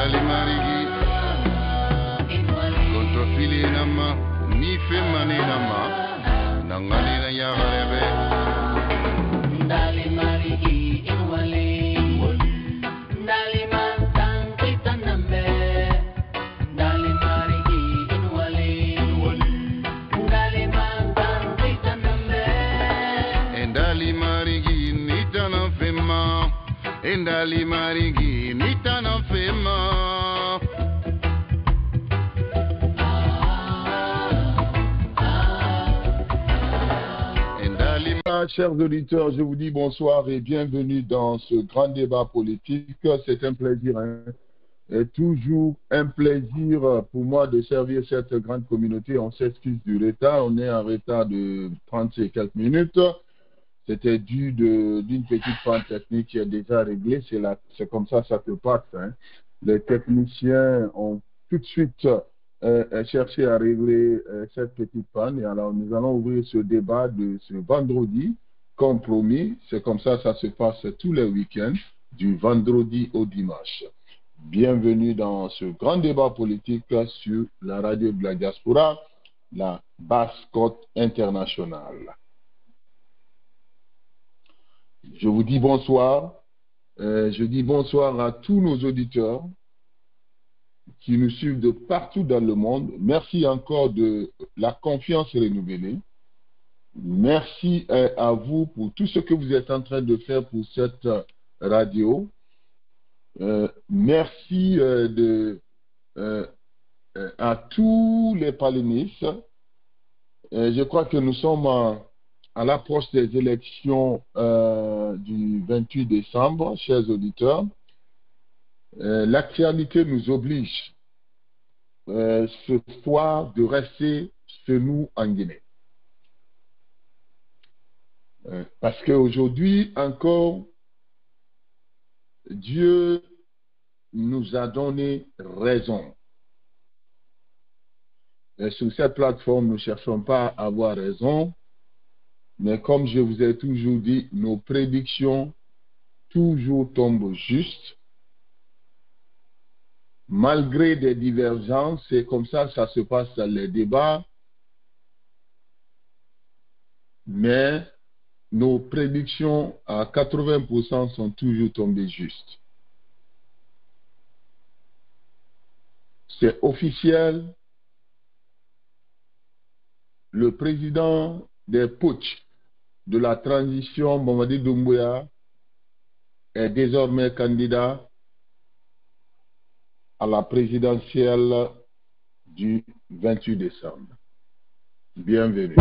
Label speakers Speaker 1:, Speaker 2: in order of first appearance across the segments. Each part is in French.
Speaker 1: Endali marigi Kontofili nama Nife mani nama Nangani na yagarebe
Speaker 2: Endali marigi inwali Endali mantang kita nambe Endali marigi inwali Endali mantang kita nambe
Speaker 1: Endali marigi nitana fema Endali marigi nitana fema
Speaker 3: Chers auditeurs, je vous dis bonsoir et bienvenue dans ce grand débat politique. C'est un plaisir, et toujours un plaisir pour moi de servir cette grande communauté. On s'excuse du retard, on est en retard de 30 et quelques minutes. C'était dû d'une petite panne technique qui est déjà réglée. C'est comme ça se passe. Hein. Les techniciens ont tout de suite cherché à régler cette petite panne. Et alors, nous allons ouvrir ce débat de ce vendredi, comme promis. C'est comme ça se passe tous les week-ends, du vendredi au dimanche. Bienvenue dans ce grand débat politique sur la radio de la diaspora, la Basse-Côte internationale. Je vous dis bonsoir. Je dis bonsoir à tous nos auditeurs qui nous suivent de partout dans le monde. Merci encore de la confiance renouvelée. Merci à vous pour tout ce que vous êtes en train de faire pour cette radio. Merci à tous les palénistes. Je crois que nous sommes à l'approche des élections du 28 décembre, chers auditeurs. L'actualité nous oblige ce soir de rester chez nous en Guinée. Parce qu'aujourd'hui encore, Dieu nous a donné raison. Et sur cette plateforme, nous ne cherchons pas à avoir raison, mais comme je vous ai toujours dit, nos prédictions toujours tombent justes. Malgré des divergences, c'est comme ça se passe dans les débats, mais nos prédictions à 80% sont toujours tombées justes. C'est officiel, le président des putsch de la transition, Mamadi Doumbouya, est désormais candidat à la présidentielle du 28 décembre. Bienvenue.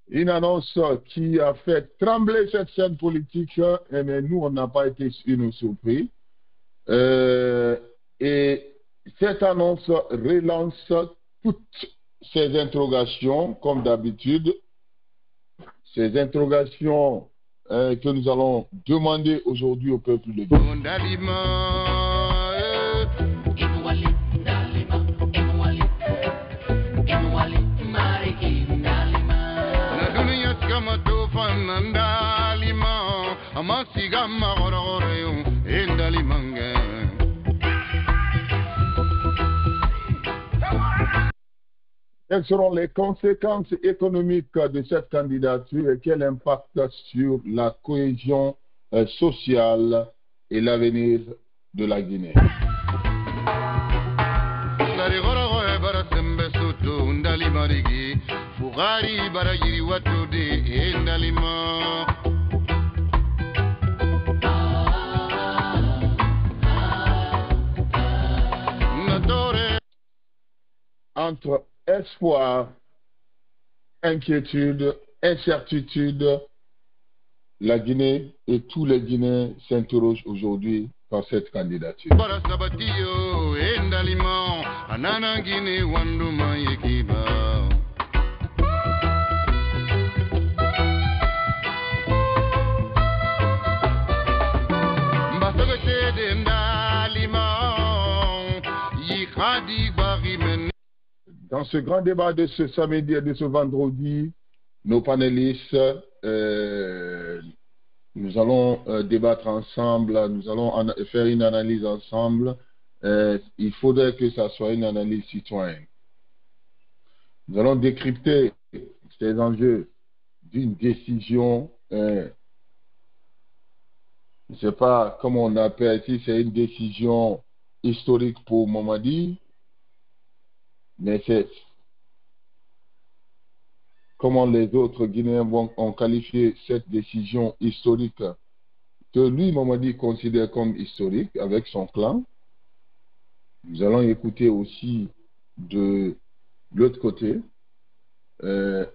Speaker 3: Une annonce qui a fait trembler cette scène politique, mais nous, on n'a pas été surpris. Et cette annonce relance toutes ces interrogations, comme d'habitude. Ces interrogations que nous allons demander aujourd'hui au peuple de Guinée. Quelles seront les conséquences économiques de cette candidature et quel impact sur la cohésion sociale et l'avenir de la Guinée? Entre espoir, inquiétude, incertitude, la Guinée et tous les Guinéens s'interrogent aujourd'hui par cette candidature. Dans ce grand débat de ce samedi et de ce vendredi, nos panélistes, nous allons débattre ensemble, nous allons faire une analyse ensemble. Il faudrait que ça soit une analyse citoyenne. Nous allons décrypter ces enjeux d'une décision, je ne sais pas comment on appelle, si c'est une décision historique pour Mamadi, mais c'est comment les autres Guinéens ont qualifié cette décision historique que lui, Mamadi, considère comme historique avec son clan. Nous allons écouter aussi de l'autre côté. Il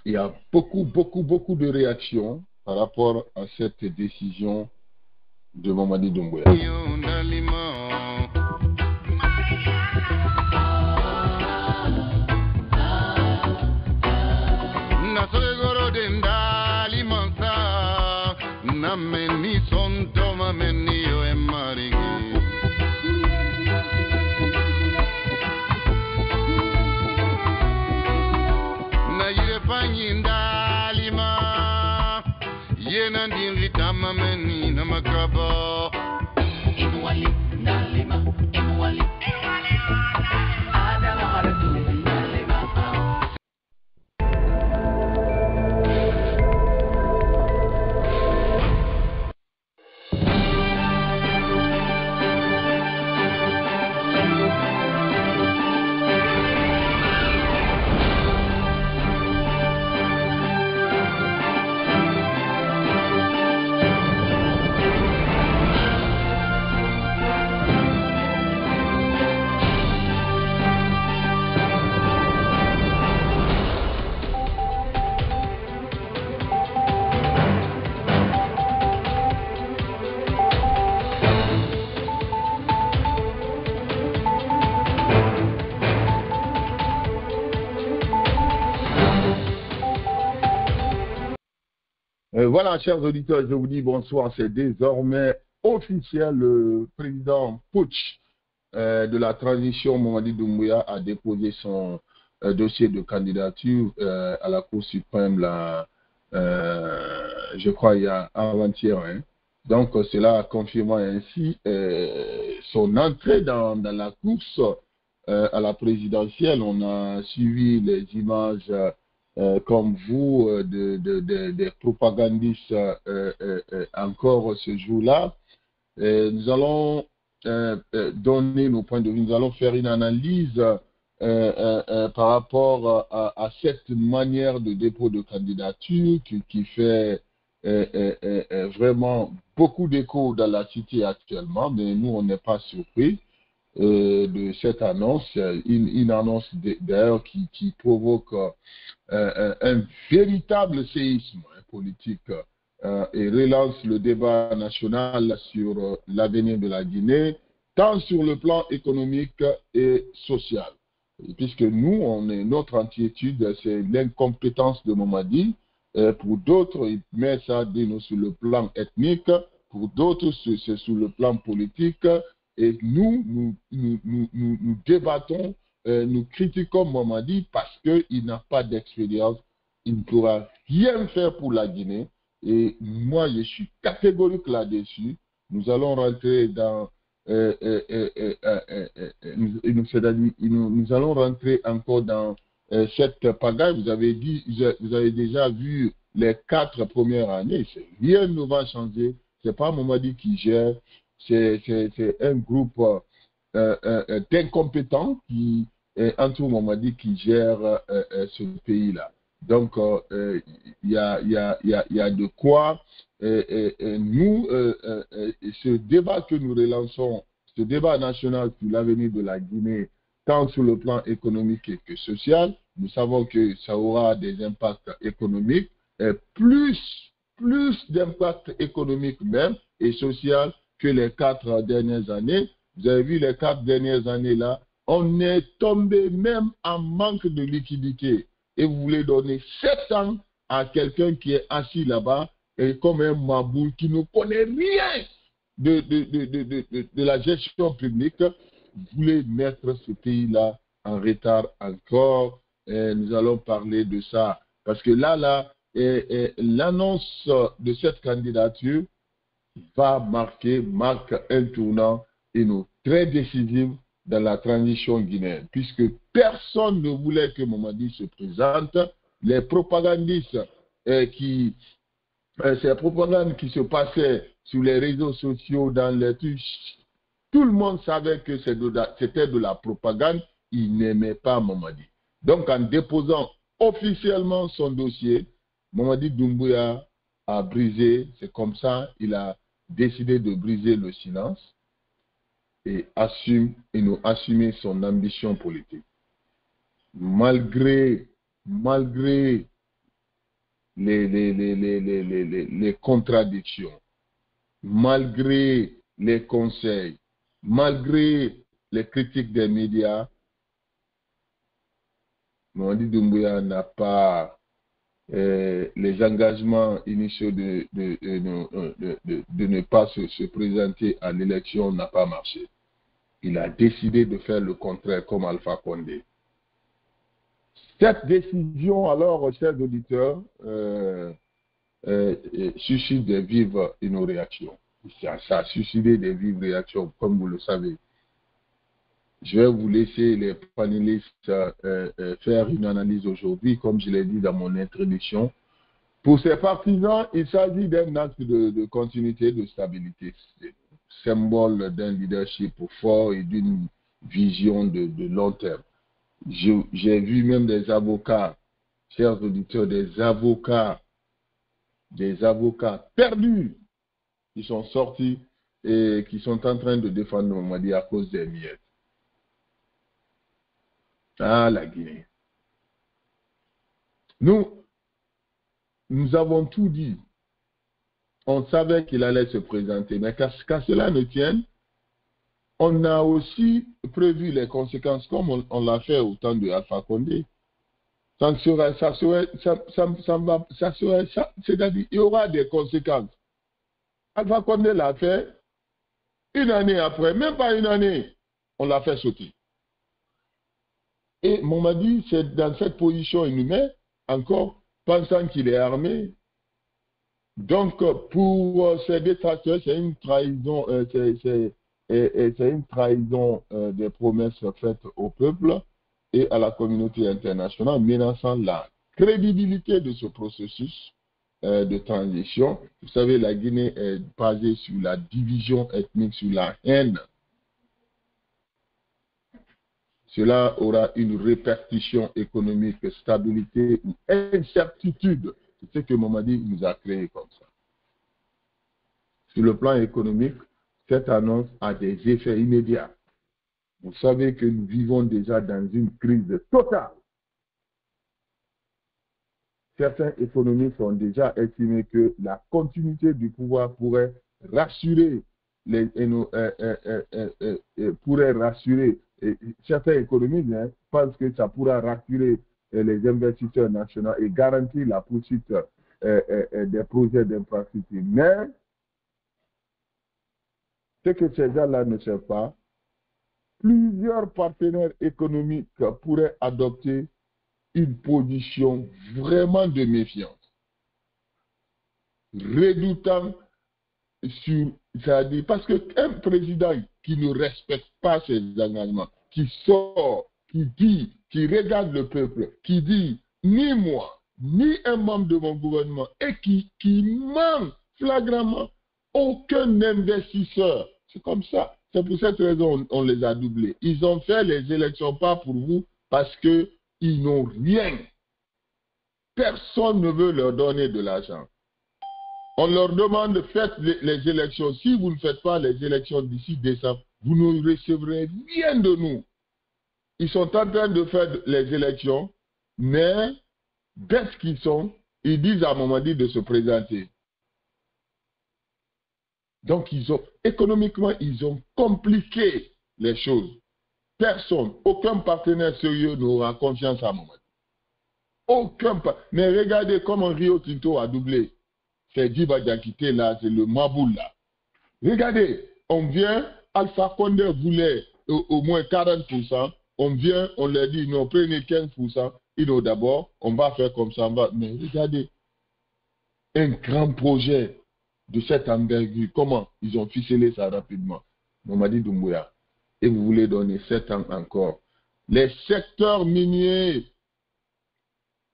Speaker 3: y a beaucoup de réactions par rapport à cette décision de Mamadi Doumbouya. Voilà, chers auditeurs, je vous dis bonsoir. C'est désormais officiel. Le président Putsch de la transition, Mamadi Doumbouya, a déposé son dossier de candidature à la Cour suprême, je crois, il y a avant-hier. Hein. Donc, cela a confirmé ainsi son entrée dans la course à la présidentielle. On a suivi les images comme vous, des propagandistes encore ce jour-là. Nous allons donner nos points de vue, nous allons faire une analyse par rapport à cette manière de dépôt de candidature qui fait vraiment beaucoup d'écho dans la cité actuellement, mais nous, on n'est pas surpris de cette annonce, une annonce d'ailleurs qui provoque un véritable séisme politique et relance le débat national sur l'avenir de la Guinée, tant sur le plan économique et social. Et puisque nous, notre inquiétude, c'est l'incompétence de Mamadi. Pour d'autres, il met ça sur le plan ethnique. Pour d'autres, c'est sur le plan politique. Et nous débattons, nous critiquons Mamadi parce qu'il n'a pas d'expérience. Il ne pourra rien faire pour la Guinée. Et moi, je suis catégorique là-dessus. Nous allons rentrer dans... nous allons rentrer encore dans cette pagaille. Vous avez déjà vu les 4 premières années. Rien ne va changer. C'est pas Mamadi qui gère. C'est un groupe d'incompétents qui entoure Mamadi qui gère ce pays-là. Donc, il y a de quoi nous, ce débat que nous relançons, ce débat national sur l'avenir de la Guinée, tant sur le plan économique que social, nous savons que ça aura des impacts économiques, plus d'impacts économiques même et social que les 4 dernières années. Vous avez vu les 4 dernières années là, on est tombé même en manque de liquidité. Et vous voulez donner 7 ans à quelqu'un qui est assis là-bas et comme un maboule qui ne connaît rien de la gestion publique, vous voulez mettre ce pays-là en retard encore. Nous allons parler de ça. Parce que l'annonce de cette candidature marque un tournant très décisif dans la transition guinéenne. Puisque personne ne voulait que Mamadi se présente. Les propagandistes ces propagandes qui se passaient sur les réseaux sociaux, dans les tout le monde savait que c'était de la propagande. Il n'aimait pas Mamadi. Donc, en déposant officiellement son dossier, Mamadi Doumbouya a brisé, c'est comme ça, il a décidé de briser le silence et nous assumer son ambition politique. Malgré les contradictions, malgré les conseils, malgré les critiques des médias, Mamadi Doumbouya n'a pas les engagements initiaux de ne pas se présenter à l'élection n'a pas marché. Il a décidé de faire le contraire comme Alpha Condé. Cette décision, alors, chers auditeurs, suscite des vives réactions. Ça a suscité des vives réactions, comme vous le savez. Je vais vous laisser les panélistes faire une analyse aujourd'hui, comme je l'ai dit dans mon introduction. Pour ces partisans, il s'agit d'un acte de continuité, de stabilité, symbole d'un leadership fort et d'une vision de long terme. J'ai vu même des avocats, chers auditeurs, des avocats perdus qui sont sortis et qui sont en train de défendre Mamadi à cause des miettes. Ah, la Guinée. Nous avons tout dit. On savait qu'il allait se présenter, mais qu'à cela ne tienne, on a aussi prévu les conséquences comme on l'a fait au temps de Alpha Condé. C'est-à-dire, il y aura des conséquences. Alpha Condé l'a fait, une année après, même pas une année, on l'a fait sauter. Et Mamadi, c'est dans cette position, il nous met encore, pensant qu'il est armé. Donc, pour ces détracteurs, c'est une trahison, des promesses faites au peuple et à la communauté internationale, menaçant la crédibilité de ce processus de transition. Vous savez, la Guinée est basée sur la division ethnique, sur la haine. Cela aura une répercussion économique, stabilité ou incertitude. C'est ce que Mamadi nous a créé comme ça. Sur le plan économique, cette annonce a des effets immédiats. Vous savez que nous vivons déjà dans une crise totale. Certains économistes ont déjà estimé que la continuité du pouvoir pourrait rassurer certains économistes pensent que ça pourra rassurer les investisseurs nationaux et garantir la poursuite des projets d'infrastructure. Mais ce que ces gens-là ne savent pas, plusieurs partenaires économiques pourraient adopter une position vraiment de méfiance, redoutant c'est-à-dire, parce qu'un président qui ne respecte pas ses engagements, qui sort, qui dit, qui regarde le peuple, qui dit ni moi, ni un membre de mon gouvernement, et qui ment flagramment, aucun investisseur. C'est comme ça. C'est pour cette raison on les a doublés. Ils ont fait les élections pas pour vous parce qu'ils n'ont rien. Personne ne veut leur donner de l'argent. On leur demande, faites les élections. Si vous ne faites pas les élections d'ici décembre, vous ne recevrez rien de nous. Ils sont en train de faire les élections, mais bêtes qu'ils sont, ils disent à Mamadi de se présenter. Donc, économiquement, ils ont compliqué les choses. Personne, aucun partenaire sérieux n'aura confiance à Mamadi. Mais regardez comment Rio Tinto a doublé. C'est Djiba Diakité là, c'est le Maboul là. Regardez, on vient, Alpha Condé voulait au moins 40%, on vient, on leur dit, non, prenez 15%, d'abord, on va faire comme ça, mais regardez, un grand projet de cette envergure, comment ils ont ficelé ça rapidement. Mamadi Doumbouya, et vous voulez donner 7 ans encore. Les secteurs miniers,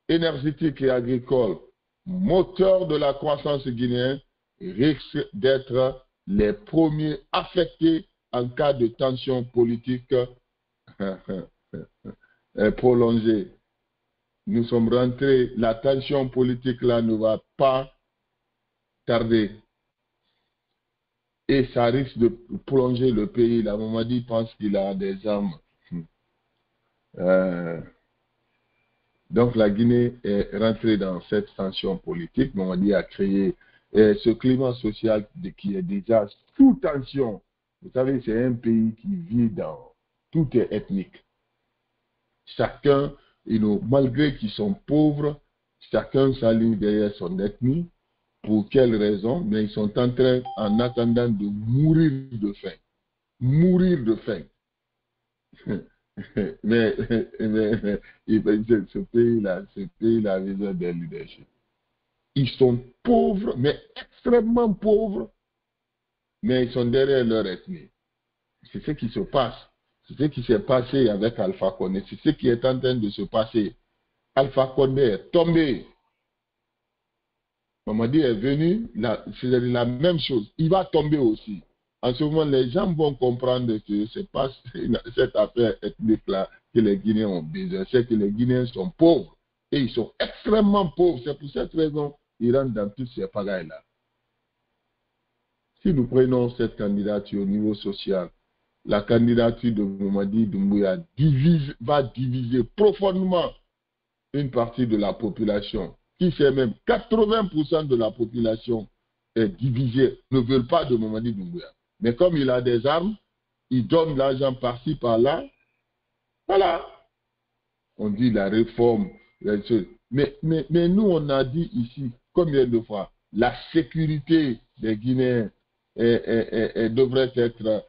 Speaker 3: énergétiques et agricoles, moteurs de la croissance guinéenne, risquent d'être les premiers affectés en cas de tension politique prolongée. Nous sommes rentrés, la tension politique là ne va pas tarder. Et ça risque de plonger le pays. La Mamadi pense qu'il a des armes. Donc la Guinée est rentrée dans cette tension politique. Mamadi a créé ce climat social qui est déjà sous tension. Vous savez, c'est un pays qui vit dans... Tout est ethnique. Chacun, malgré qu'ils sont pauvres, chacun s'aligne derrière son ethnie. Pour quelle raison? Mais ils sont en train, en attendant, de mourir de faim. Mourir de faim. mais ce pays-là a besoin d'un leadership. Ils sont pauvres, mais extrêmement pauvres, mais ils sont derrière leur ethnie. C'est ce qui se passe. C'est ce qui s'est passé avec Alpha Condé. C'est ce qui est en train de se passer. Alpha Condé est tombé. Mamadi est venu, c'est la même chose. Il va tomber aussi. En ce moment, les gens vont comprendre que ce n'est pas cette affaire ethnique-là que les Guinéens ont besoin. C'est que les Guinéens sont pauvres. Et ils sont extrêmement pauvres. C'est pour cette raison qu'ils rentrent dans toutes ces pagailles-là. Si nous prenons cette candidature au niveau social, la candidature de Mamadi Doumbouya va diviser profondément une partie de la population, qui fait même 80% de la population est divisée, ne veulent pas de Mamadi Doumbouya. Mais comme il a des armes, il donne l'argent par-ci, par-là. Voilà. On dit la réforme. Mais nous, on a dit ici, combien de fois, la sécurité des Guinéens devrait être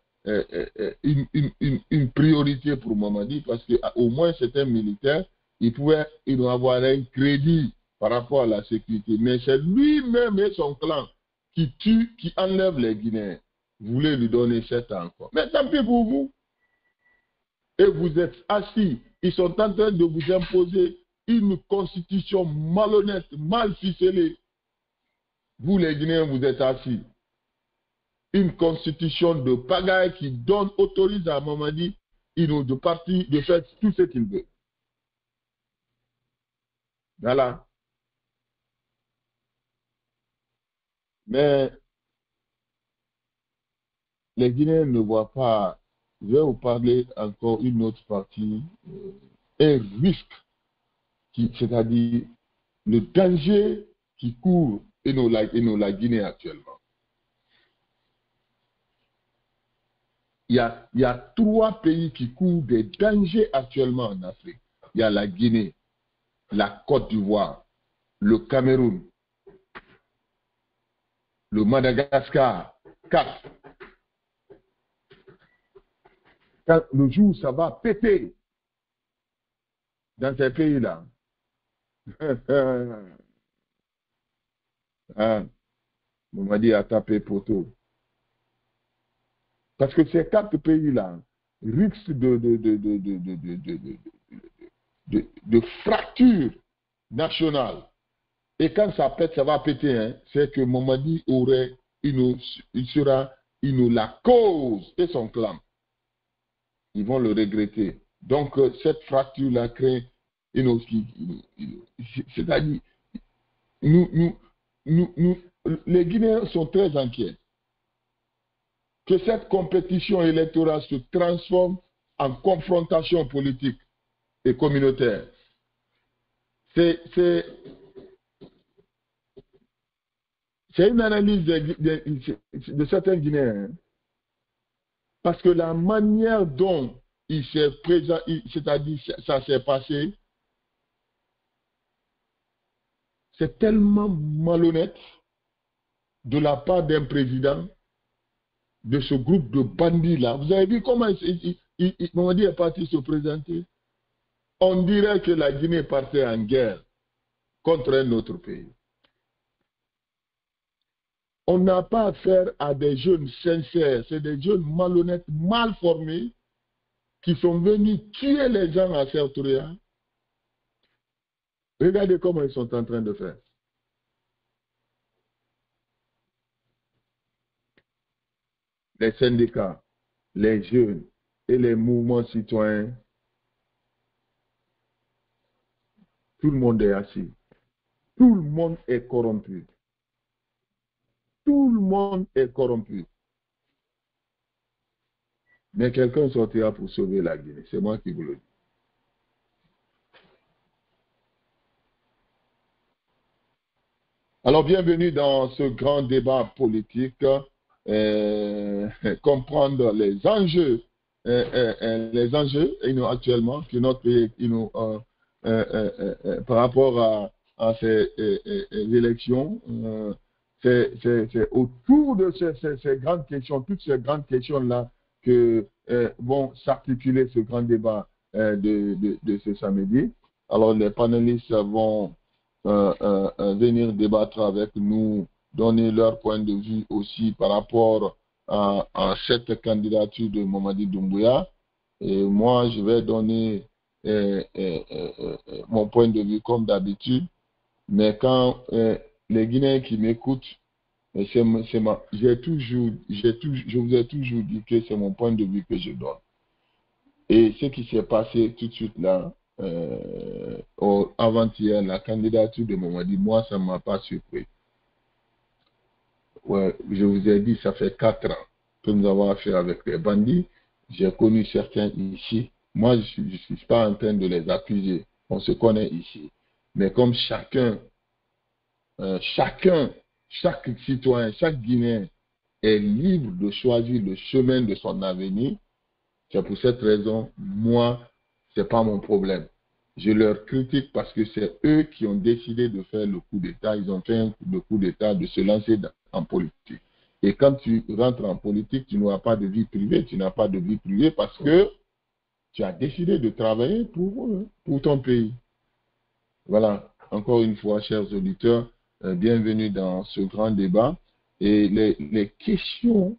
Speaker 3: une priorité pour Mamadi, parce qu'au moins c'est un militaire, il doit avoir un crédit par rapport à la sécurité. Mais c'est lui-même et son clan qui tuent, qui enlèvent les Guinéens. Vous voulez lui donner 7 ans encore. Mais tant pis pour vous. Et vous êtes assis. Ils sont en train de vous imposer une constitution malhonnête, mal ficelée. Vous les Guinéens, vous êtes assis. Une constitution de pagaille qui autorise à Mamadi de faire tout ce qu'il veut. Voilà. Mais les Guinéens ne voient pas. Je vais vous parler encore une autre partie. Un risque, c'est-à-dire le danger qui court la Guinée actuellement. Il y a 3 pays qui courent des dangers actuellement en Afrique. Il y a la Guinée, la Côte d'Ivoire, le Cameroun, le Madagascar. 4. Quand le jour ça va péter dans ces pays-là. On m'a dit à taper poteau. Parce que ces 4 pays-là risquent de fracture nationale. Et quand ça pète, ça va péter. Hein, c'est que Mamadi il sera la cause et son clan. Ils vont le regretter. Donc, cette fracture-là crée c'est-à-dire, les Guinéens sont très inquiets que cette compétition électorale se transforme en confrontation politique et communautaire. C'est une analyse de certains Guinéens. Hein, parce que la manière dont il s'est présent, c'est-à-dire ça s'est passé, c'est tellement malhonnête de la part d'un président de ce groupe de bandits-là. Vous avez vu comment Mamadi est parti se présenter? On dirait que la Guinée partait en guerre contre un autre pays. On n'a pas affaire à des jeunes sincères, c'est des jeunes malhonnêtes, mal formés, qui sont venus tuer les gens à Sertouria. Regardez comment ils sont en train de faire. Les syndicats, les jeunes et les mouvements citoyens, tout le monde est assis. Tout le monde est corrompu. Tout le monde est corrompu. Mais quelqu'un sortira pour sauver la Guinée. C'est moi qui vous le dis. Alors, bienvenue dans ce grand débat politique. Comprendre les enjeux actuellement que notre pays par rapport à ces élections. C'est autour de ces grandes questions, toutes ces grandes questions-là que vont s'articuler ce grand débat de ce samedi. Alors, les panélistes vont venir débattre avec nous, donner leur point de vue aussi par rapport à cette candidature de Mamadi Doumbouya. Et moi, je vais donner mon point de vue comme d'habitude. Mais quand les Guinéens qui m'écoutent, je vous ai toujours dit que c'est mon point de vue que je donne. Et ce qui s'est passé tout de suite là, avant-hier, la candidature de Mamadi, moi, ça ne m'a pas surpris. Ouais, je vous ai dit, ça fait 4 ans que nous avons affaire avec les bandits. J'ai connu certains ici. Moi, je ne suis pas en train de les accuser. On se connaît ici. Mais comme chaque citoyen, chaque Guinéen est libre de choisir le chemin de son avenir, c'est pour cette raison, moi, ce n'est pas mon problème. Je leur critique parce que c'est eux qui ont décidé de faire le coup d'État. Ils ont fait le coup d'État de se lancer en politique. Et quand tu rentres en politique, tu n'auras pas de vie privée. Tu n'as pas de vie privée parce que tu as décidé de travailler pour ton pays. Voilà. Encore une fois, chers auditeurs, bienvenue dans ce grand débat. Et les questions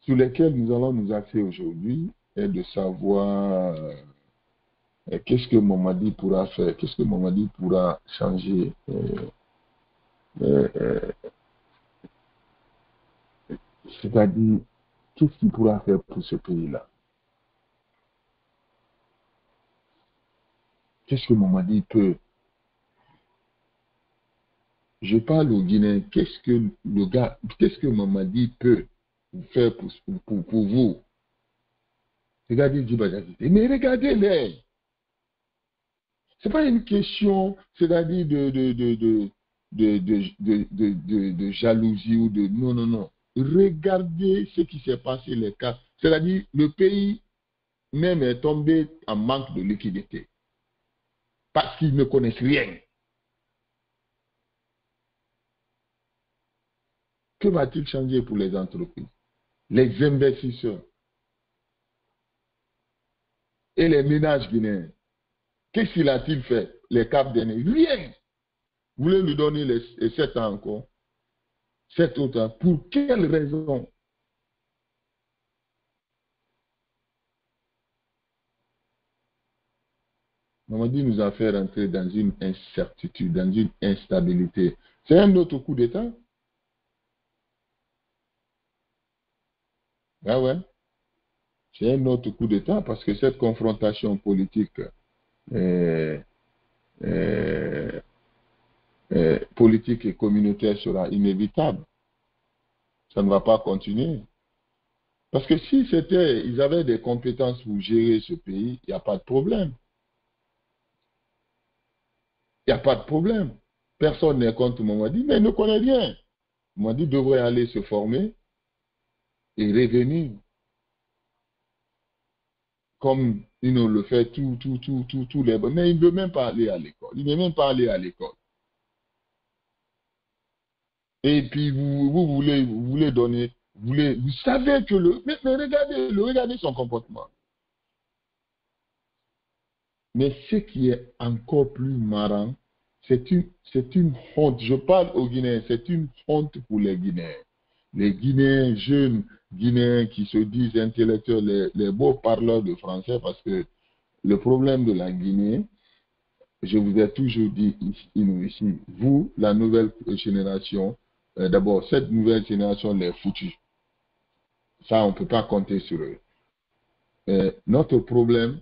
Speaker 3: sur lesquelles nous allons nous axer aujourd'hui est de savoir qu'est-ce que Mamadi pourra faire, qu'est-ce que Mamadi pourra changer. C'est-à-dire, qu'est-ce qu'il pourra faire pour ce pays-là? Qu'est-ce que Mamadi peut? Je parle aux Guinéens, qu'est-ce que Mamadi peut faire pour vous? Regardez Djibadjazité. Mais regardez-les. Ce n'est pas une question, c'est-à-dire de jalousie ou de... Non, non, non. Regardez ce qui s'est passé, les cas. C'est-à-dire, le pays même est tombé en manque de liquidité. Parce qu'ils ne connaissent rien. Que va-t-il changer pour les entreprises, les investisseurs et les ménages guinéens? Qu'est-ce qu'il a-t-il fait les 4 derniers? Rien. Vous voulez lui donner les 7 ans encore? 7 autres ans. Pour quelle raison? Mamadi nous a fait rentrer dans une incertitude, dans une instabilité. C'est un autre coup d'État? Ah ouais. C'est un autre coup d'État parce que cette confrontation politique politique et communautaire sera inévitable. Ça ne va pas continuer. Parce que si ils avaient des compétences pour gérer ce pays, il n'y a pas de problème. Il n'y a pas de problème. Personne n'est contre Mamadi, mais il ne connaît rien. Mamadi devrait aller se former et revenir comme il nous le fait tous les... Mais il ne veut même pas aller à l'école. Il ne veut même pas aller à l'école. Et puis vous voulez donner, vous savez que mais regardez son comportement. Mais ce qui est encore plus marrant, c'est une honte. Je parle aux Guinéens, c'est une honte pour les Guinéens. Les Guinéens, jeunes Guinéens qui se disent intellectuels, les beaux parleurs de français, parce que le problème de la Guinée, je vous ai toujours dit ici, vous, la nouvelle génération, d'abord, cette nouvelle génération les foutus. Ça, on ne peut pas compter sur eux. Notre problème,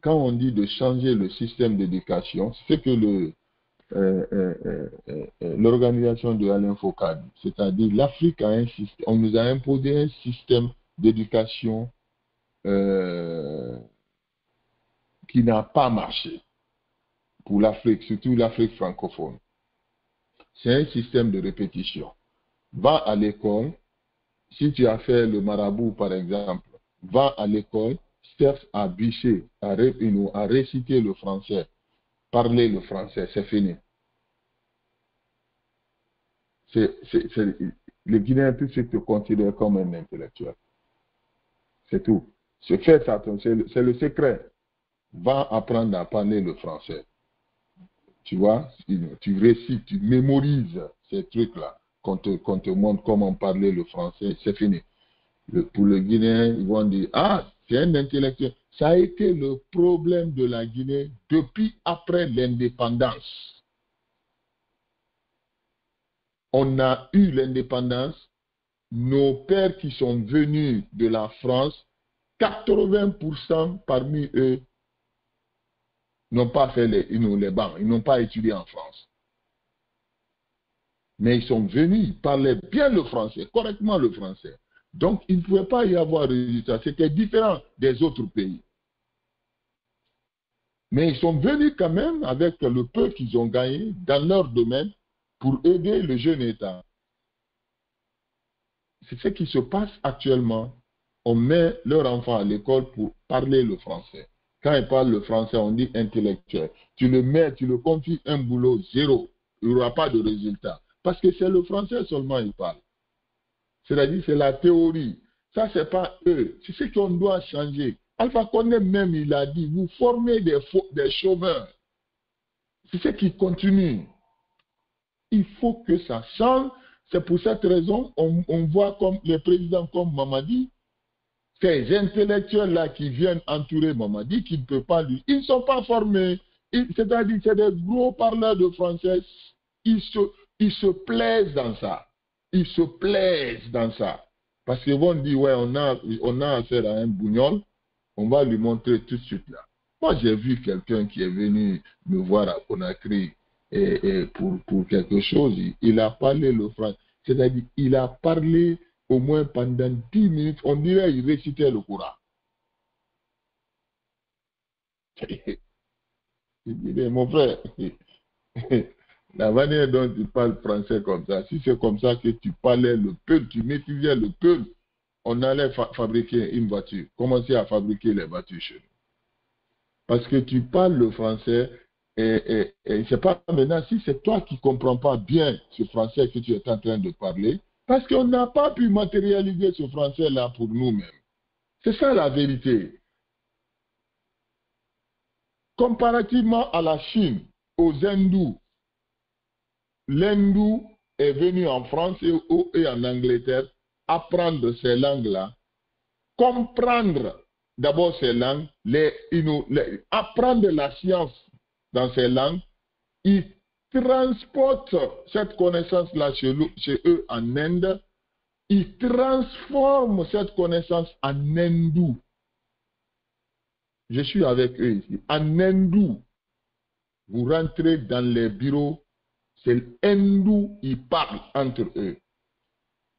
Speaker 3: quand on dit de changer le système d'éducation, c'est que l'organisation de Alain Foucault, c'est-à-dire l'Afrique a un système, on nous a imposé un système d'éducation qui n'a pas marché pour l'Afrique, surtout l'Afrique francophone. C'est un système de répétition. Va à l'école, si tu as fait le marabout par exemple, va à l'école, cherche à bicher, à réciter le français, parler le français, c'est fini. Les Guinéens tout de suite te considèrent comme un intellectuel. C'est tout. Fais attention, c'est le secret. Va apprendre à parler le français. Tu vois, tu récites, tu mémorises ces trucs-là. Qu'on te montre comment parler le français, c'est fini. Pour le Guinéen, ils vont dire, ah, c'est un intellectuel. Ça a été le problème de la Guinée depuis après l'indépendance. On a eu l'indépendance. Nos pères qui sont venus de la France, 80% parmi eux n'ont pas fait les bancs, ils n'ont pas étudié en France. Mais ils sont venus, ils parlaient bien le français, correctement le français. Donc, il ne pouvait pas y avoir de résultat. C'était différent des autres pays. Mais ils sont venus quand même avec le peu qu'ils ont gagné dans leur domaine pour aider le jeune État. C'est ce qui se passe actuellement. On met leurs enfants à l'école pour parler le français. Quand ils parlent le français, on dit intellectuel. Tu le confies un boulot, zéro. Il n'y aura pas de résultat. Parce que c'est le français seulement qu'ils parlent. C'est-à-dire, c'est la théorie. Ça, ce n'est pas eux. C'est ce qu'on doit changer. Alpha Condé même, il a dit, vous formez des chômeurs. C'est ce qui continue. Il faut que ça change. C'est pour cette raison, on voit comme les présidents comme Mamadi, ces intellectuels-là qui viennent entourer Mamadi, qui ne peuvent pas lui. Ils ne sont pas formés. C'est-à-dire, c'est des gros parleurs de français. Ils se plaisent dans ça. Ils se plaisent dans ça. Parce qu'ils vont dire, ouais, on a affaire à un bougnol, on va lui montrer tout de suite là. Moi, j'ai vu quelqu'un qui est venu me voir à Conakry et pour quelque chose. Il a parlé le français. C'est-à-dire, il a parlé au moins pendant 10 minutes. On dirait qu'il récitait le Coran. Il dit, mon frère, la manière dont tu parles français comme ça, si c'est comme ça que tu parlais le peul, tu maîtrisais le peul, on allait fabriquer une voiture, commencer à fabriquer les voitures chez nous. Parce que tu parles le français, et c'est pas maintenant, si c'est toi qui ne comprends pas bien ce français que tu es en train de parler, parce qu'on n'a pas pu matérialiser ce français-là pour nous-mêmes. C'est ça la vérité. Comparativement à la Chine, aux hindous, l'hindou est venu en France et en Angleterre apprendre ces langues-là, comprendre d'abord ces langues, apprendre la science dans ces langues, ils transportent cette connaissance-là chez eux en Inde, ils transforment cette connaissance en hindou. Je suis avec eux ici. En hindou, vous rentrez dans les bureaux, c'est l'hindou, ils parlent entre eux.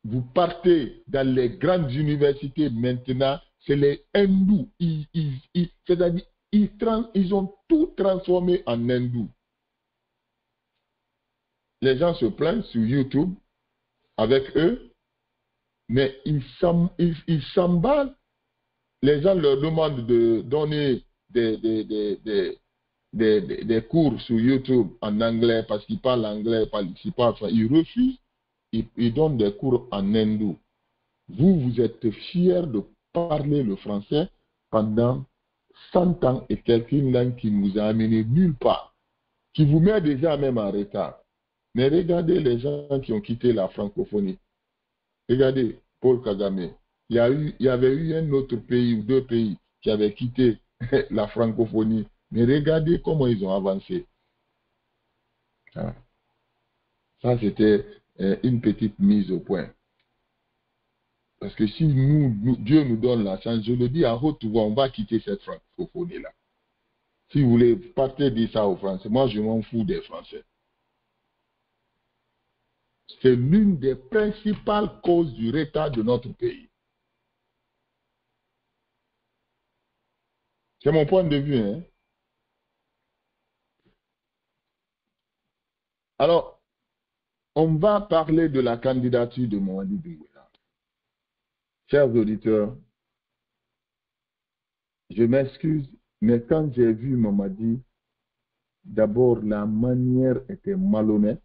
Speaker 3: Vous partez dans les grandes universités maintenant, c'est les hindous. C'est-à-dire, ils ont tout transformé en hindou. Les gens se plaignent sur YouTube avec eux, mais ils s'emballent. Les gens leur demandent de donner des cours sur YouTube en anglais parce qu'ils parlent anglais, ils refusent. il donne des cours en hindou. Vous, vous êtes fiers de parler le français pendant 100 ans et quelqu'un langue qui ne vous a amené nulle part, qui vous met déjà même en retard. Mais regardez les gens qui ont quitté la francophonie. Regardez Paul Kagame. Il y avait eu un autre pays ou deux pays qui avaient quitté la francophonie. Mais regardez comment ils ont avancé. Ça, c'était une petite mise au point. Parce que si Dieu nous donne la chance, je le dis à haute voix, on va quitter cette francophonie-là. Si vous voulez, partez dire ça aux Français. Moi, je m'en fous des Français. C'est l'une des principales causes du retard de notre pays. C'est mon point de vue. Hein? Alors, on va parler de la candidature de Mamadi Doumbouya. Chers auditeurs, je m'excuse, mais quand j'ai vu Mamadi, d'abord la manière était malhonnête.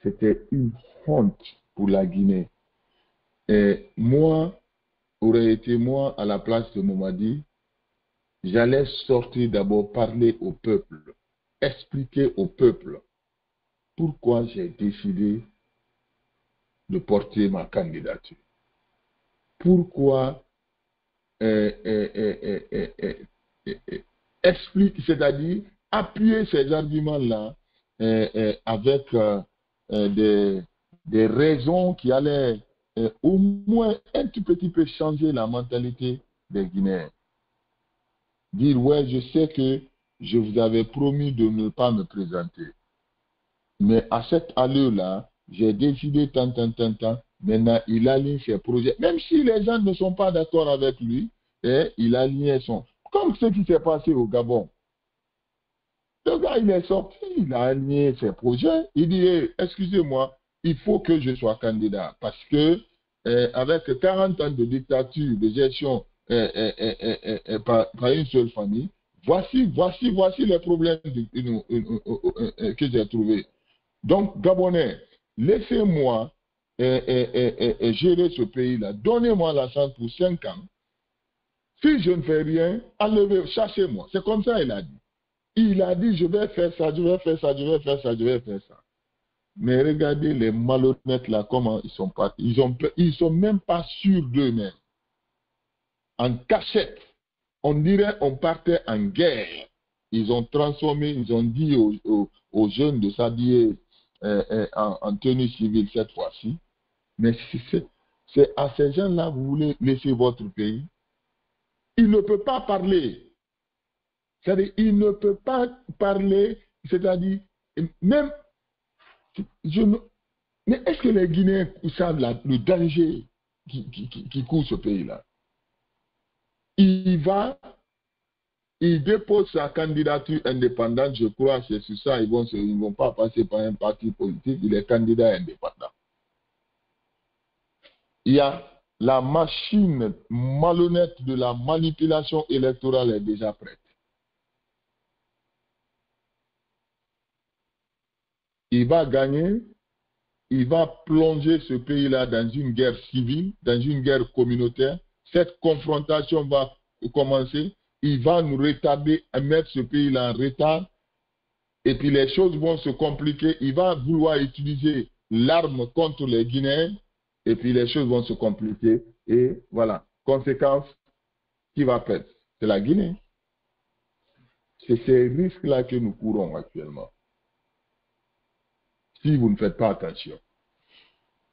Speaker 3: C'était une honte pour la Guinée. Et moi, aurait été moi à la place de Mamadi, j'allais sortir d'abord parler au peuple, expliquer au peuple pourquoi j'ai décidé de porter ma candidature. Pourquoi explique, c'est-à-dire appuyer ces arguments-là avec des raisons qui allaient au moins un tout petit peu changer la mentalité des Guinéens. Dire, ouais, je sais que je vous avais promis de ne pas me présenter. Mais à cette allure-là, j'ai décidé tant. Maintenant, il aligne ses projets. Même si les gens ne sont pas d'accord avec lui, il aligne son... Comme ce qui s'est passé au Gabon. Le gars, il est sorti, il a aligné ses projets. Il dit, excusez-moi, il faut que je sois candidat. Parce que, avec 40 ans de dictature, de gestion par une seule famille, voici les problèmes que j'ai trouvés. Donc, Gabonais, laissez-moi gérer ce pays-là. Donnez-moi la chance pour 5 ans. Si je ne fais rien, enlevez, cherchez-moi. C'est comme ça il a dit. Il a dit, je vais faire ça, je vais faire ça, je vais faire ça, je vais faire ça. Mais regardez les malhonnêtes là, comment ils sont partis. Ils sont même pas sûrs d'eux-mêmes. En cachette. On dirait on partait en guerre. Ils ont transformé, ils ont dit aux jeunes de s'habiller en tenue civile cette fois-ci. Mais c'est à ces gens-là vous voulez laisser votre pays. Il ne peut pas parler. C'est-à-dire, il ne peut pas parler, c'est-à-dire, même, mais est-ce que les Guinéens savent le danger qui court ce pays-là? Il dépose sa candidature indépendante, je crois que c'est sur ça, ils ne vont pas passer par un parti politique, il est candidat indépendant. Il y a la machine malhonnête de la manipulation électorale est déjà prête. Il va gagner, il va plonger ce pays-là dans une guerre civile, dans une guerre communautaire. Cette confrontation va commencer. Il va nous retarder, à mettre ce pays-là en retard. Et puis les choses vont se compliquer. Il va vouloir utiliser l'arme contre les Guinéens. Et puis les choses vont se compliquer. Et voilà. Conséquence, qui va perdre? C'est la Guinée. C'est ces risques-là que nous courons actuellement. Si vous ne faites pas attention.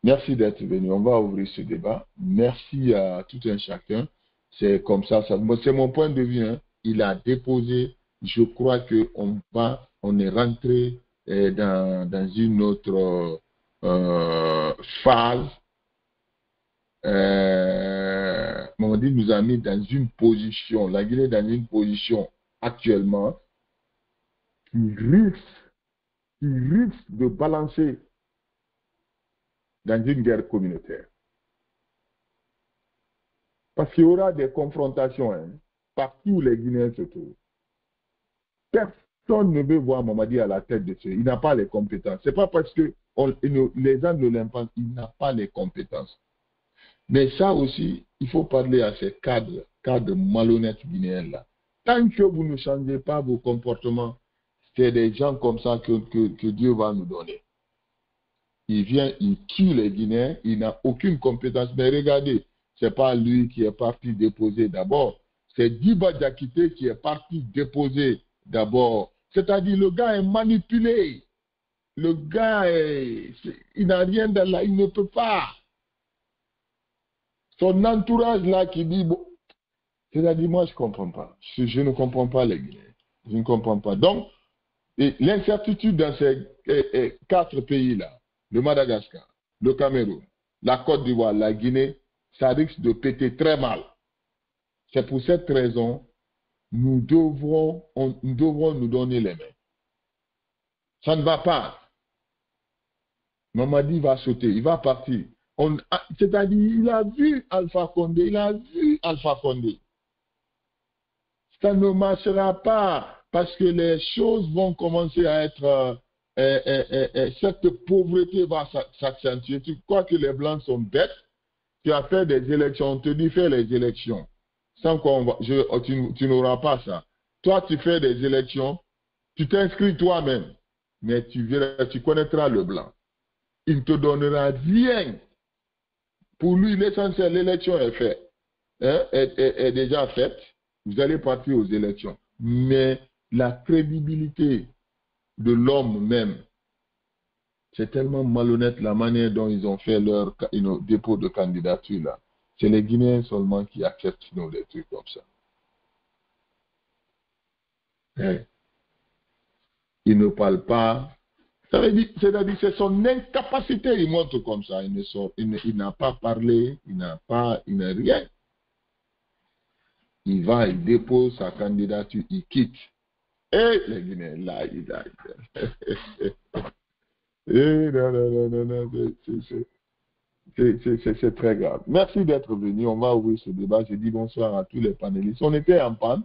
Speaker 3: Merci d'être venu. On va ouvrir ce débat. Merci à tout un chacun. C'est comme ça. C'est mon point de vue. Hein. Il a déposé. Je crois qu'on est rentré dans une autre phase. Mamadi nous a mis dans une position. La Guinée est dans une position actuellement qui risque de balancer dans une guerre communautaire. Parce qu'il y aura des confrontations partout où les Guinéens se trouvent. Personne ne veut voir Mamadi à la tête de ceux. Il n'a pas les compétences. Ce n'est pas parce les gens de l'impense, ils n'ont pas les compétences. Mais ça aussi, il faut parler à ces cadres malhonnêtes guinéens-là. Tant que vous ne changez pas vos comportements, c'est des gens comme ça que Dieu va nous donner. Il vient, il tue les Guinéens, il n'a aucune compétence. Mais regardez, ce n'est pas lui qui est parti déposer d'abord. C'est Diba Diakité qui est parti déposer d'abord. C'est-à-dire, le gars est manipulé. Le gars, il n'a rien dans là, il ne peut pas. Son entourage là qui dit, bon, c'est-à-dire, moi je ne comprends pas. Je ne comprends pas les Guinéens. Je ne comprends pas. Donc, l'incertitude dans ces 4 pays-là, le Madagascar, le Cameroun, la Côte d'Ivoire, la Guinée, ça risque de péter très mal. C'est pour cette raison, nous devrons nous donner les mains. Ça ne va pas. Mamadi va sauter, il va partir. C'est-à-dire, il a vu Alpha Condé, Ça ne marchera pas parce que les choses vont commencer à être... cette pauvreté va s'accentuer. Tu crois que les Blancs sont bêtes? Tu as fait des élections, on te dit fais les élections. Sans quoi tu n'auras pas ça. Toi, tu fais des élections, tu t'inscris toi-même, mais tu connaîtras le Blanc. Il ne te donnera rien. Pour lui, l'essentiel, l'élection est faite, est déjà faite. Vous allez partir aux élections. Mais la crédibilité de l'homme même, c'est tellement malhonnête la manière dont ils ont fait leur dépôt de candidature là. C'est les Guinéens seulement qui acceptent des trucs comme ça. Ils ne parlent pas. C'est-à-dire c'est son incapacité, il montre comme ça. Il n'a pas parlé, il n'a rien. Il va, il dépose sa candidature, il quitte. Et les Guinéens, là, c'est très grave. Merci d'être venu. On va ouvrir ce débat. Je dis bonsoir à tous les panélistes. On était en panne.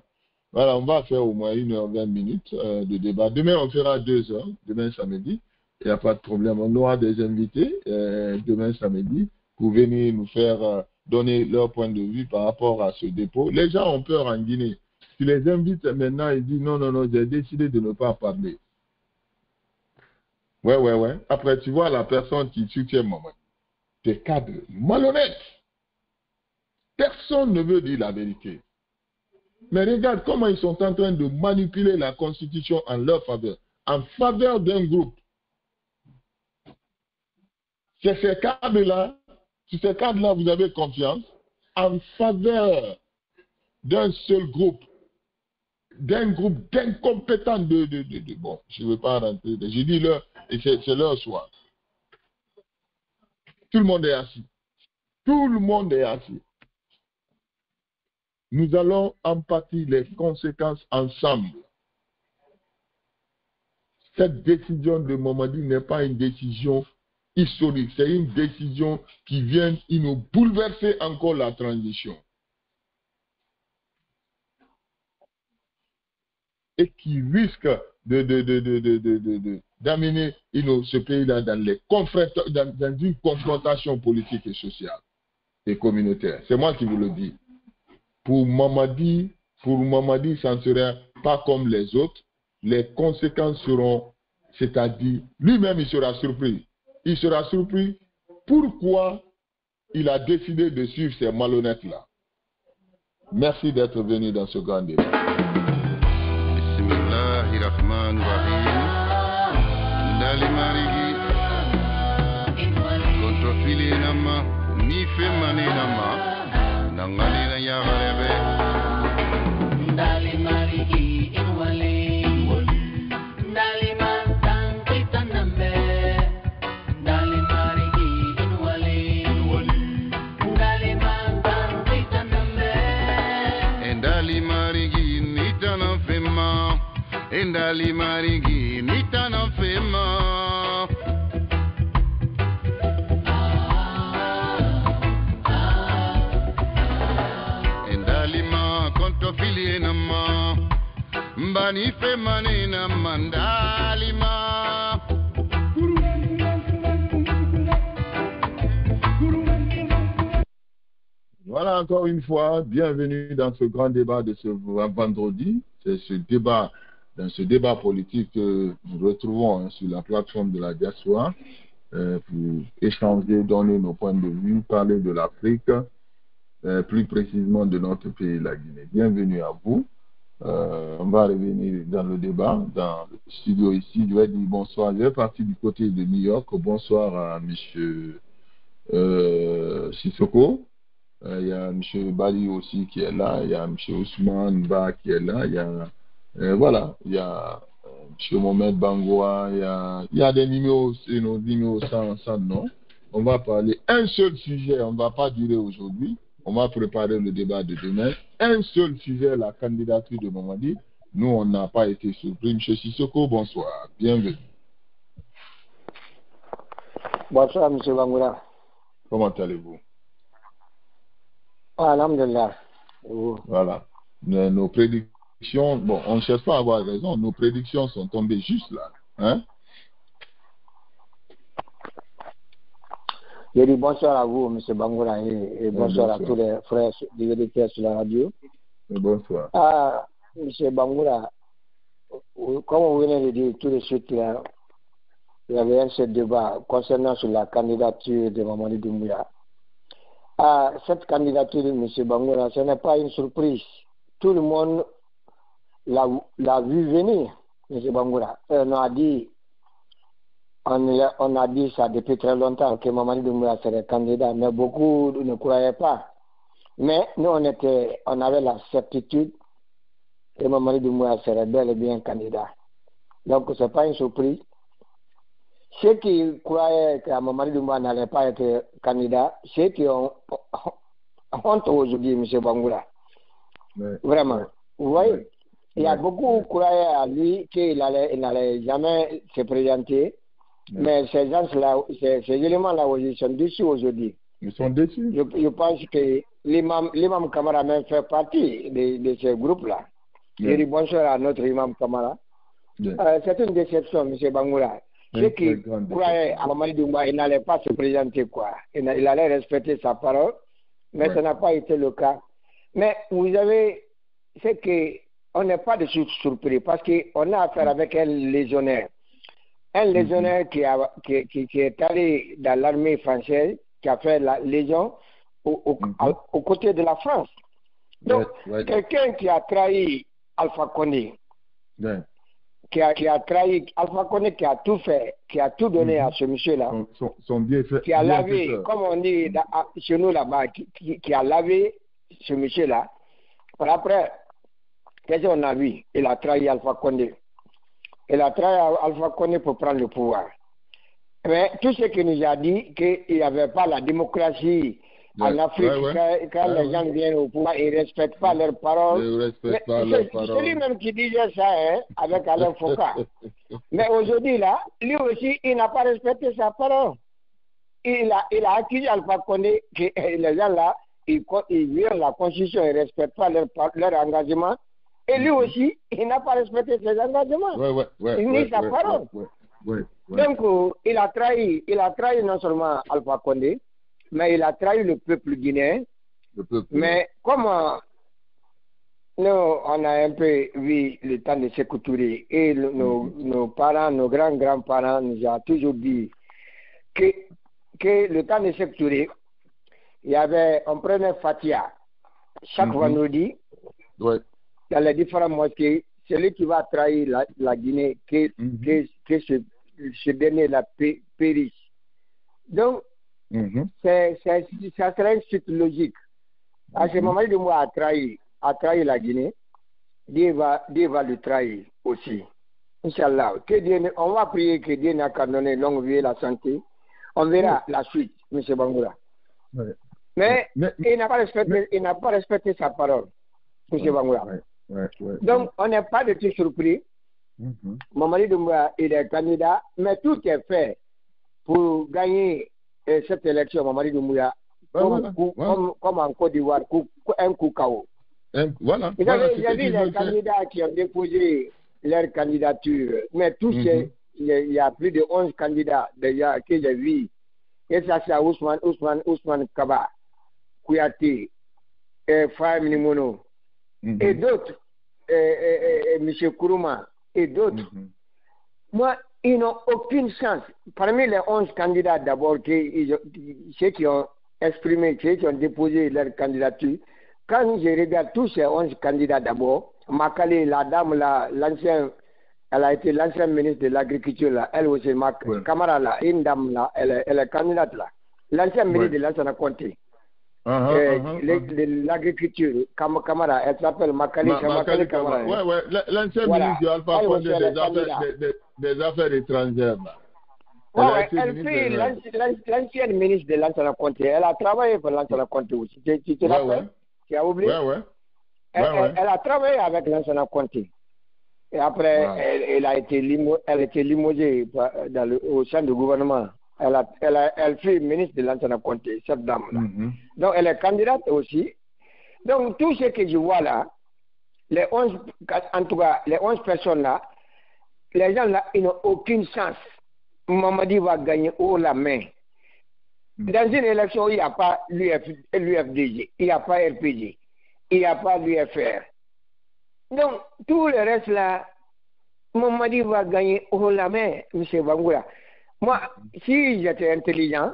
Speaker 3: Voilà, on va faire au moins 1h20 de débat. Demain, on fera 2 heures. Demain, samedi. Il n'y a pas de problème. On aura des invités demain, samedi, pour venir nous faire donner leur point de vue par rapport à ce dépôt. Les gens ont peur en Guinée. Tu les invites maintenant, ils disent non, j'ai décidé de ne pas parler. Ouais. Après, tu vois la personne qui soutient Maman. Des cadres malhonnêtes. Personne ne veut dire la vérité. Mais regarde comment ils sont en train de manipuler la Constitution en leur faveur. En faveur d'un groupe. C'est ces cadres-là, sur ces cadres-là, vous avez confiance. En faveur d'un seul groupe. D'un groupe d'incompétents bon, je ne veux pas rentrer. J'ai dit leur, et c'est leur choix. Tout le monde est assis. Tout le monde est assis. Nous allons en pâtir les conséquences ensemble. Cette décision de Mamadi n'est pas une décision historique. C'est une décision qui vient nous bouleverser encore la transition. Et qui risque d'amener ce pays-là dans une confrontation politique et sociale et communautaire. C'est moi qui vous le dis. Pour Mamadi, ça ne serait pas comme les autres. Les conséquences seront, c'est-à-dire, lui-même il sera surpris. Il sera surpris pourquoi il a décidé de suivre ces malhonnêtes-là. Merci d'être venu dans ce grand débat.
Speaker 1: Bismillahirrahmanirrahim. Ndali marigi kontrofili nama nife mani nama nangani na yagarebe.
Speaker 2: Ndali marigi inwale ndali mantanki taname ndali marigi inwale ndali mantanki taname
Speaker 1: Ndali marigi nitana fema. Ndali marigi nitana fema. Ndali ma kontofili nama mbani fema ni nama ndali ma.
Speaker 3: Voilà, encore une fois, bienvenue dans ce grand débat de ce vendredi. C'est dans ce débat politique que nous retrouvons sur la plateforme de la diaspora pour échanger, donner nos points de vue, parler de l'Afrique, plus précisément de notre pays, la Guinée. Bienvenue à vous. On va revenir dans le débat, dans le studio ici. Je vais dire bonsoir. Je vais partir du côté de New York. Bonsoir à M. Sissoko. Il y a M. Bali aussi qui est là. Il y a M. Ousmane Ba qui est là. Il y a, voilà, il y a M. Mohamed Bangoua. Il y a des numéros, nos numéros sans nom. On va parler un seul sujet. On ne va pas durer aujourd'hui. On va préparer le débat de demain. Un seul sujet, la candidature de Mamadi. Nous, on n'a pas été surpris. M. Sissoko, bonsoir. Bienvenue.
Speaker 4: Bonsoir, M. Bangoura.
Speaker 3: Comment allez-vous?
Speaker 4: Alhamdulillah.
Speaker 3: Voilà. Nos prédictions, bon, on ne cherche pas à avoir raison. Nos prédictions sont tombées juste là. Hein?
Speaker 4: Je dis bonsoir à vous, M. Bangoura, et bonsoir à tous les frères directeurs sur la radio.
Speaker 3: Et bonsoir.
Speaker 4: M. Bangoura, comme vous venez de dire tout de suite, là, il y avait un seul débat concernant sur la candidature de Mamadi Doumbouya. Cette candidature de M. Bangoura, ce n'est pas une surprise. Tout le monde l'a vu venir, M. Bangoura. On a dit ça depuis très longtemps que Mamadi Doumbouya serait candidat, mais beaucoup ne croyaient pas. Mais nous, on avait la certitude que Mamadi Doumbouya serait bel et bien candidat. Donc, ce n'est pas une surprise. Ceux qui croyaient que Mamadi Doumbouya n'allait pas être candidat, ceux qui ont honte aujourd'hui, M. Bangoura. Vraiment. Vous voyez, il y a beaucoup qui croyaient à lui qu'il n'allait jamais se présenter. Mais ces gens-là, ces éléments-là, ils sont déçus aujourd'hui.
Speaker 3: Ils sont déçus.
Speaker 4: Je pense que l'imam Kamara même fait partie de ce groupe-là. Je dis bonsoir à notre imam Kamara. C'est une déception, M. Bangoura. Ceux qui croyaient à Mamadi Doumbouya, il n'allait pas se présenter, quoi. Il allait respecter sa parole, mais ça n'a pas été le cas. Mais vous avez, c'est qu'on n'est pas de surpris parce qu'on a affaire avec un légionnaire. Un légionnaire qui est allé dans l'armée française, qui a fait la légion aux côtés de la France. Donc, quelqu'un qui a trahi Alpha Condé, qui a trahi Alpha Condé, qui a tout fait, qui a tout donné à ce monsieur-là, qui a lavé, comme on dit chez nous là-bas, qui a lavé ce monsieur-là. Après, qu'est-ce qu'on a vu? Il a trahi Alpha Condé. Il a trahi Alpha Condé pour prendre le pouvoir. Mais tout ce qu'il nous a dit, qu'il n'y avait pas la démocratie en Afrique, quand les gens viennent au pouvoir, ils ne respectent pas leurs paroles. C'est lui-même qui disait ça, hein, avec Alain Foucault. Mais aujourd'hui, là, lui aussi, il n'a pas respecté sa parole. Il a accusé Alpha Condé que les gens là, ils violent la Constitution, ils ne respectent pas leur engagement. Et lui aussi, il n'a pas respecté ses engagements. Il nie sa parole. Donc, il a trahi non seulement Alpha Condé, mais il a trahi le peuple guinéen. Mais comme nous, on a un peu vu le temps de Sékou Touré et nos parents, nos grands-grands-parents nous ont toujours dit que le temps de Sékou Touré, on prenait Fatia chaque vendredi. Dans les différentes mosquées, celui qui va trahir la Guinée, que ce dernier la périsse. Donc, ça serait une suite logique. À ce moment, Doumbouya a trahi la Guinée, Dieu va le trahir aussi. Inch'Allah. On va prier que Dieu n'a qu'à donner longue vie et la santé. On verra la suite, M. Bangoura. Mais il n'a pas respecté sa parole, M. Bangoura. Donc, on n'est pas du tout surpris. Mamadi Doumbouya, il est candidat, mais tout est fait pour gagner cette élection, Mamadi Doumbouya, comme en Côte d'Ivoire, un coup KO.
Speaker 3: Voilà.
Speaker 4: Vous avez vu les candidats qui ont déposé leur candidature, mais tous il y a plus de 11 candidats déjà que j'ai vus. Et ça, c'est Ousmane Kaba, Kouyaté, Faye Minimono, et d'autres, M. Kourouma, et d'autres. Moi, ils n'ont aucune chance. Parmi les 11 candidats d'abord, ceux qui ont exprimé, ceux qui ont déposé leur candidature, quand je regarde tous ces 11 candidats d'abord, Makale, la dame, l'ancienne, elle a été l'ancienne ministre de l'Agriculture, là, elle aussi, Camara, là, une dame, là, elle est candidate là. L'ancienne ministre de l'Ansana Conté. L'agriculture, Camara, elle s'appelle Makale Camara.
Speaker 3: Oui, l'ancienne ministre de Alpha Condé des affaires étrangères.
Speaker 4: Elle fait l'ancienne ministre de l'Ansana Conté. Elle a travaillé pour l'Ansana Conté aussi. Tu te rappelles? Tu as oublié? Elle a travaillé avec l'Ansana Conté. Et après, elle a été limogée au sein du gouvernement. Elle fut ministre de l'Ansana Conté, cette dame-là. Donc, elle est candidate aussi. Donc, tout ce que je vois là, en tout cas, les 11 personnes-là, les gens là, ils n'ont aucune chance. Mamadi va gagner haut la main. Dans une élection, il n'y a pas l'UFDG, il n'y a pas RPG, il n'y a pas l'UFR. Donc, tout le reste là, Mamadi va gagner haut la main, M. Bangoura. Moi, si j'étais intelligent,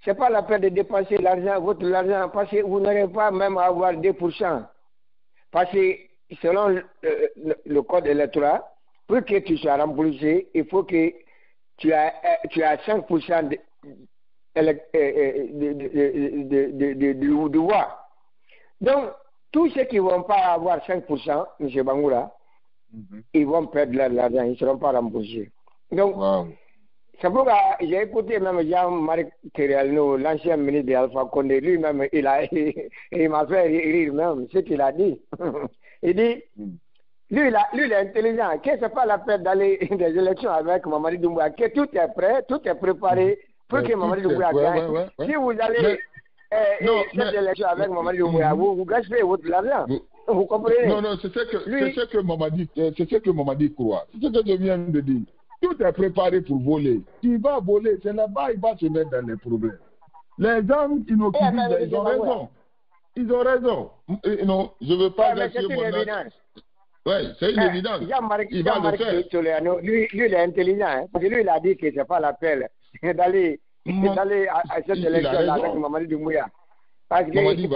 Speaker 4: ce n'est pas la peine de dépenser votre argent, parce que vous n'aurez pas même à avoir 2%. Parce que selon le code électoral, pour que tu sois remboursé, il faut que tu as 5% de voix. Donc, tous ceux qui ne vont pas avoir 5%, M. Bangoura, ils vont perdre l'argent, ils ne seront pas remboursés. Donc, c'est pourquoi j'ai écouté même Jean-Marc Théréalno, l'ancien ministre d'Alpha Condé, lui-même, il m'a fait rire même, ce qu'il a dit. Il dit, lui, il est intelligent, que ce n'est pas la peine d'aller des élections avec Mamadi Doumbouya, que tout est prêt, tout est préparé pour que Mamadi Doumbouya gagne. Si vous allez cette élection avec Mamadi Doumbouya, vous gâchez votre argent. Vous comprenez?
Speaker 3: Non, c'est ce que Mamadi croit. C'est ce que je viens de dire. Tout est préparé pour voler. Tu vas voler, c'est là-bas, il va se mettre dans les problèmes. Les gens qui nous critiquent, ils ont raison. Ils ont raison. Non, je ne veux pas dire
Speaker 4: c'est une évidence.
Speaker 3: Oui, c'est une évidence. Il va le faire.
Speaker 4: Lui, il est intelligent. Hein, parce que lui, il a dit que ce n'est pas la peine d'aller à cette élection-là avec Mamadi Doumbouya. Parce que tu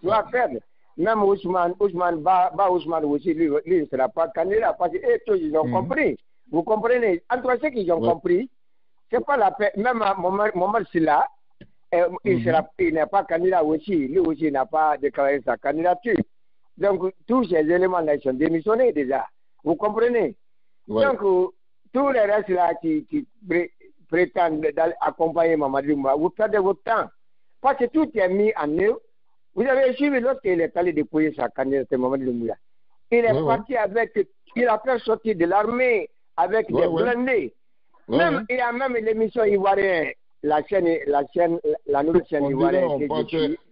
Speaker 4: vas perdre. Même Ousmane aussi, lui, il ne sera pas candidat. Parce que ils ont compris. Vous comprenez? En tout cas, ceux qui ont compris, ce n'est pas la peine. Même Mohamed Silla, il n'est pas candidat aussi. Lui aussi, il n'a pas déclaré sa candidature. Donc, tous ces éléments-là, ils sont démissionnés déjà. Vous comprenez? Donc, tous les restes là qui prétendent accompagner Mamadi Doumbouya, vous perdez votre temps. Parce que tout est mis en œuvre. Vous avez suivi lorsqu'il est allé déposer sa candidature, Mamadi Doumbouya. Il est parti il a fait sortir de l'armée avec des blindés. Même, il y a même l'émission ivoirienne, la nouvelle chaîne ivoirienne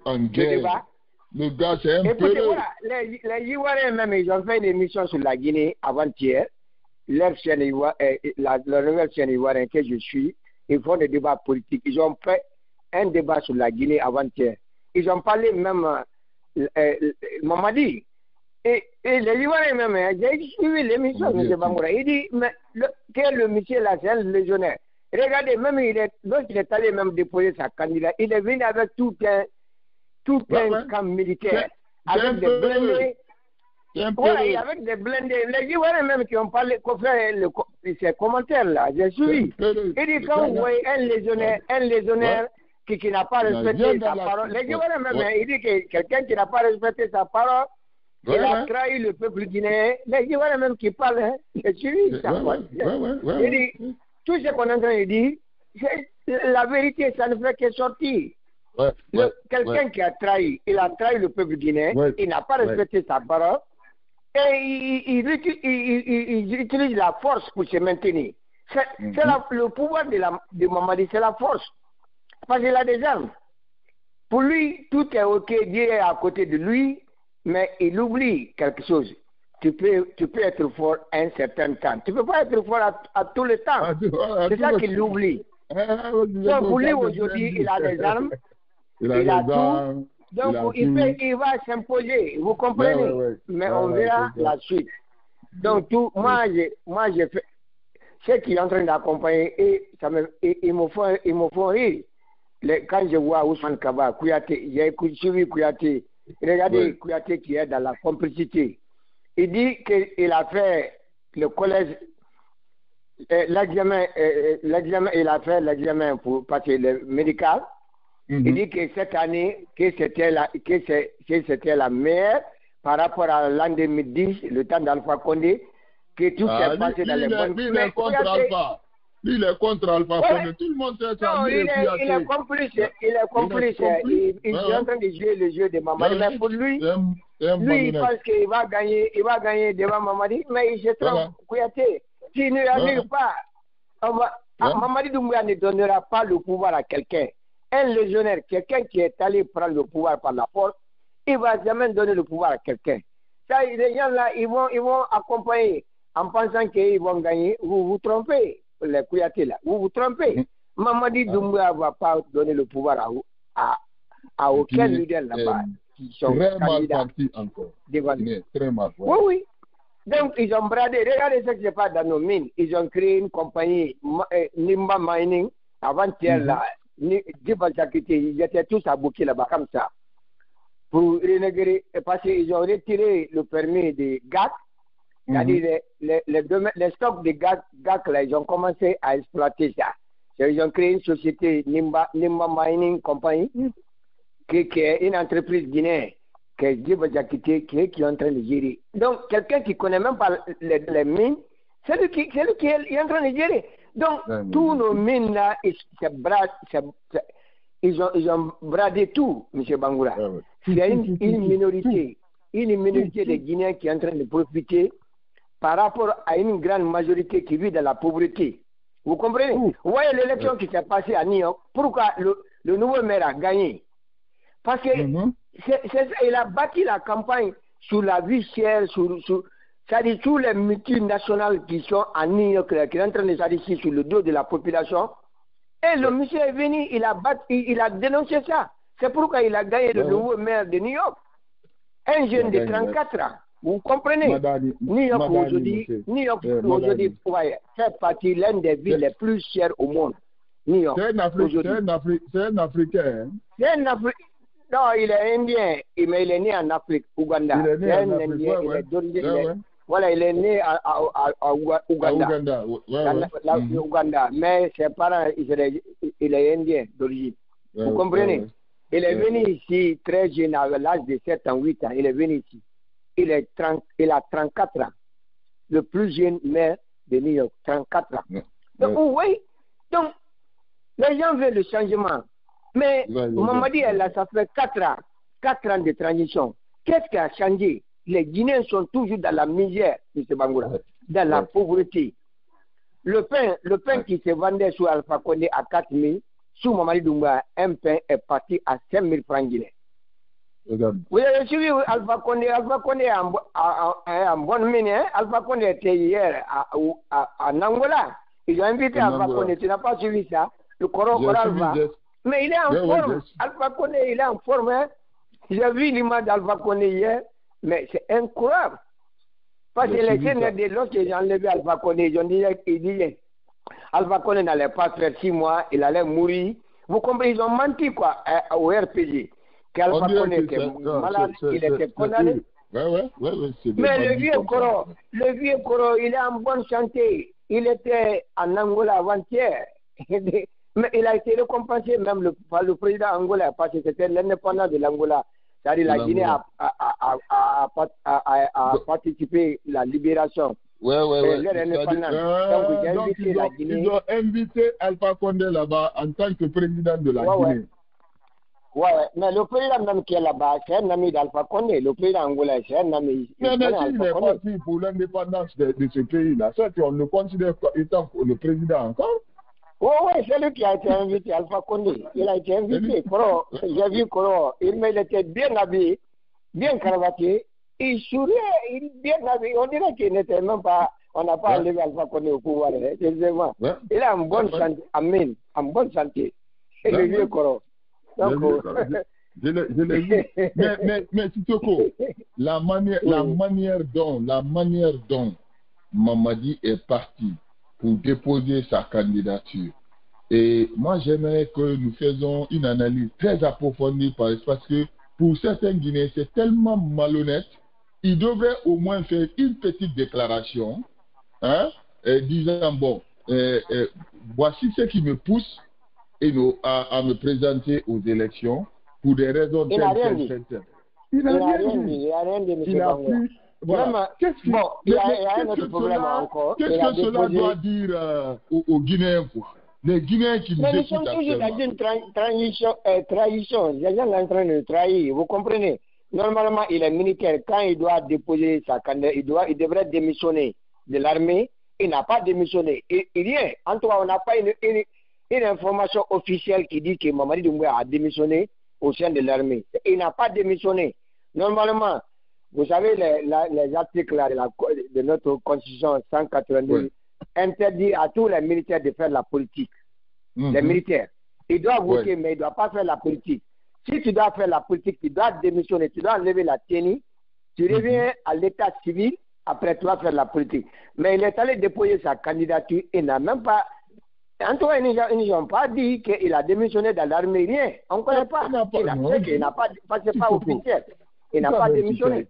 Speaker 4: qui débat.
Speaker 3: Le gars, c'est un peu...
Speaker 4: Écoutez, voilà, les Ivoiriens même, ils ont fait une émission sur la Guinée avant-hier. Leur nouvelle chaîne ivoirienne que je suis, ils font des débats politiques. Ils ont fait un débat sur la Guinée avant-hier. Ils ont parlé même Mamadi. Et les Ivoiriens même, j'ai suivi l'émission de M. Bangoura. Il dit, mais le monsieur là, c'est un légionnaire. Regardez, même lorsqu'il est allé même déposer sa candidature, il est venu avec tout un camp militaire. Avec des blindés. Avec des blindés. Les Ivoiriens même qui ont parlé, qui ont fait ces commentaires là, j'ai suivi. Il dit, quand vous voyez un légionnaire qui n'a pas respecté sa parole, les Ivoiriens même, il dit que quelqu'un qui n'a pas respecté sa parole, il a trahi le peuple guinéen. Les Ivoiriens même qui parlent, hein, j'ai suivi ça. Il dit, tout ce qu'on est en train de dire, la vérité, ça ne fait que sortir. Quelqu'un qui a trahi, il a trahi le peuple guinéen, il n'a pas respecté sa parole, et il utilise la force pour se maintenir. Le pouvoir de Mamadi, c'est la force. Parce qu'il a des armes. Pour lui, tout est ok, Dieu est à côté de lui, mais il oublie quelque chose. Tu peux être fort à un certain temps. Tu ne peux pas être fort à tout le temps. C'est ça qu'il oublie. Donc pour lui, aujourd'hui, il a des armes, il a tout, Donc, il va s'imposer, vous comprenez? Mais on verra la suite. Donc, moi, j'ai fait ceux qui sont en train d'accompagner, et ils me font rire. Quand je vois Ousmane Kaba, Kouyaté, j'ai suivi Kouyaté, regardez Kouyaté qui est dans la complicité. Il dit qu'il a fait le collège, l'examen, il a fait l'examen pour passer le médical. Il dit que cette année, que c'était la meilleure par rapport à l'an 2010, le temps d'Alpha Condé, que tout s'est passé dans les bonnes
Speaker 3: Lui, il est contre Alpha. Lui, il est contre Alpha Condé. Tout le monde sait ça.
Speaker 4: Non, il est complice. Il est complice. Il est en train de jouer le jeu de Mamadi. Mais pour lui, il pense qu'il va gagner devant Mamadi, mais il se trompe. Kouyaté, s'il ne l'annule pas, Mamadi Doumbouya ne donnera pas le pouvoir à quelqu'un. Un légionnaire, quelqu'un qui est allé prendre le pouvoir par la force, il ne va jamais donner le pouvoir à quelqu'un. Les gens là, ils vont accompagner en pensant qu'ils vont gagner. Vous vous trompez, les Kouyaté là. Vous vous trompez. Mamadi Doumbouya ne va pas donner le pouvoir à aucun leader là-bas. Qui sont
Speaker 3: très mal parti encore. Très mal.
Speaker 4: Oui. Donc, ils ont bradé. Regardez ce qui se passe dans nos mines. Ils ont créé une compagnie, Nimba Mining, avant-hier là. Ils étaient tous à bouquer là-bas comme ça. Pour renégrer, parce qu'ils ont retiré le permis de GAC. C'est-à-dire les stocks de GAC là, ils ont commencé à exploiter ça. Ils ont créé une société Nimba Mining Company, qui est une entreprise guinéenne, qui est en train de gérer. Donc, quelqu'un qui ne connaît même pas les mines, c'est lui qui est en train de gérer. Donc, tous nos mines là, ils ont bradé tout, M. Bangoura. C'est une minorité des Guinéens qui est en train de profiter par rapport à une grande majorité qui vit dans la pauvreté. Vous comprenez? Vous voyez l'élection qui s'est passée à New York, pourquoi le nouveau maire a gagné? Parce qu'il a bâti la campagne sur la vie chère, c'est-à-dire tous les multinationales qui sont à New York, qui sont en train de s'adresser sur le dos de la population. Et le monsieur est venu, il a dénoncé ça. C'est pourquoi il a gagné le nouveau maire de New York. Un jeune de 34 ans. Vous comprenez? New York aujourd'hui fait partie de l'une des villes les plus chères au monde. New York. C'est un
Speaker 3: Africain.
Speaker 4: C'est un Africain. Non, il est indien, mais il est né en Afrique, Ouganda. Il est né en Afrique, voilà, il est né à Ouganda. Ouganda. Mais ses parents, il est indien d'origine. Vous comprenez? Il est venu ici très jeune, à l'âge de 7 ans, 8 ans. Il est venu ici. Il a 34 ans. Le plus jeune maire de New York, 34 ans. Donc, oui. Donc, les gens veulent le changement. Mais Mamadi, ça fait 4 ans de transition. Qu'est-ce qui a changé? Les Guinéens sont toujours dans la misère, M. Bangoura, dans la pauvreté. Le pain qui se vendait sous Alpha Condé à 4 000, sous Mamadi Doumbouya, un pain est parti à 5 000 francs guinéens. Vous avez suivi Alpha Condé est en bonne mine. Hein? Alpha Condé était hier en Angola. Ils ont invité Alpha Condé. Tu n'as pas suivi ça? Le Coro Alpha. Mais il est en forme. Alpha Condé, il est en forme. Hein? J'ai vu l'image d'Alpha Condé hier, mais c'est incroyable. Parce que les Sénégalais, lorsqu'ils ont enlevé Alpha Condé, ils ont dit Alpha Condé n'allait pas faire 6 mois, il allait mourir. Vous comprenez, ils ont menti quoi, au RPG. Qu'Alpha Condé était malade, il était condamné. Mais le vieux Koro, il est en bonne santé. Il était en Angola avant-hier. Mais il a été récompensé même par le président angolais parce que c'était l'indépendance de l'Angola. C'est-à-dire la Guinée a participé à la libération.
Speaker 3: Donc, ils ont invité Alpha Condé là-bas en tant que président de la Guinée.
Speaker 4: Mais le président même qui est là-bas, c'est un ami d'Alpha Condé. Le président angolais, c'est un ami.
Speaker 3: Mais s'il est parti pour l'indépendance de ce pays-là, ça, on le considère étant le président encore?
Speaker 4: Oui, c'est lui qui a été invité, Alpha Condé. Il a été invité. J'ai vu Koro, il était bien habillé, bien cravaté. Il souriait, il est bien habillé. On dirait qu'il n'était même pas, on n'a pas enlevé Alpha Condé au pouvoir. Il est en bonne santé. Amen. En bonne santé. C'est le vieux Koro. Donc,
Speaker 3: Je l'ai vu. Mais Sissoko, la manière dont Mamadi est parti pour déposer sa candidature. Et moi, j'aimerais que nous faisions une analyse très approfondie parce que pour certains Guinéens, c'est tellement malhonnête. Ils devraient au moins faire une petite déclaration, hein, disant, bon, voici ce qui me pousse à me présenter aux élections pour des raisons telles. Il n'a rien dit, il a pris. Voilà. Qu'est-ce que cela doit dire aux Guinéens, quoi? Les Guinéens qui nous écoutent.
Speaker 4: Mais nous sommes toujours dans une trahison. Les gens sont en train de trahir. Vous comprenez? Normalement, il est militaire. Quand il doit déposer sa candidature, il devrait démissionner de l'armée. Il n'a pas démissionné. Et rien. En tout cas, on n'a pas une information officielle qui dit que Mamadi Doumbouya a démissionné au sein de l'armée. Il n'a pas démissionné. Normalement, vous savez, les articles de notre constitution 182 interdit à tous les militaires de faire la politique. Les militaires. Ils doivent voter, mais ils ne doivent pas faire la politique. Si tu dois faire la politique, tu dois démissionner, tu dois enlever la tenue, tu reviens à l'état civil, après tu vas faire la politique. Mais il est allé déposer sa candidature et n'a même pas. En tout cas, ils n'ont pas dit qu'il a démissionné dans l'armée, rien. On ne connaît pas. Il n'a pas, c'est pas officiel. Il n'a pas démissionné.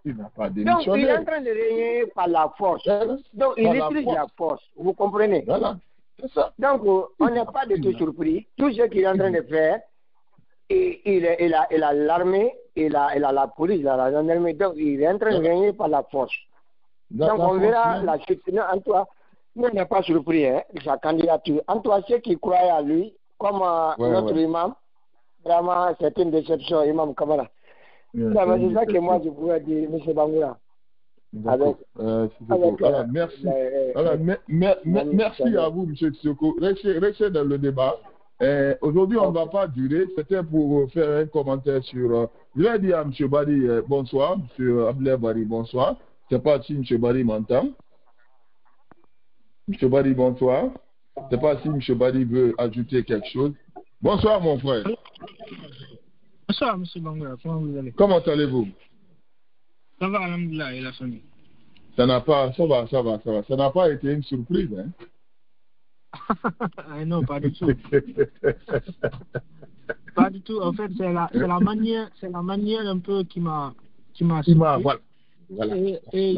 Speaker 3: Il n'a pas démissionné.
Speaker 4: Donc, il est en train de régner par la force. Donc, il utilise la force. Vous comprenez?
Speaker 3: Voilà. C'est ça.
Speaker 4: Donc, on n'est pas du tout surpris. Tout ce qu'il est en train de faire, il a l'armée, il a la police, il a la gendarmerie. Donc, il est en train de régner par la force. Donc, on verra la suite. Non, en toi, nous, on n'est pas surpris, hein, sa candidature. En toi, ceux qui croient à lui, comme notre imam, vraiment, c'est une déception, imam Kamara. C'est ça que moi, je pourrais dire, M. Bangoura.
Speaker 3: Merci. Merci à vous, M. Tsoko. Restez dans le débat. Aujourd'hui, on ne va pas durer. C'était pour faire un commentaire sur. Je vais dire à M. Bari bonsoir. M. Abdel Bari bonsoir. Je ne sais pas si M. Bari m'entend. M. Bari bonsoir. Je ne sais pas si M. Bari veut ajouter quelque chose. Bonsoir, mon frère.
Speaker 5: Bonsoir, M. Bangoura. Comment vous allez?
Speaker 3: Comment allez-vous?
Speaker 5: Ça va, alhamdoulilah, et la famille?
Speaker 3: Ça n'a pas été une surprise, hein?
Speaker 5: Non, pas du tout. Pas du tout. En fait, c'est la manière un peu qui m'a surpris.
Speaker 3: Voilà.
Speaker 5: Et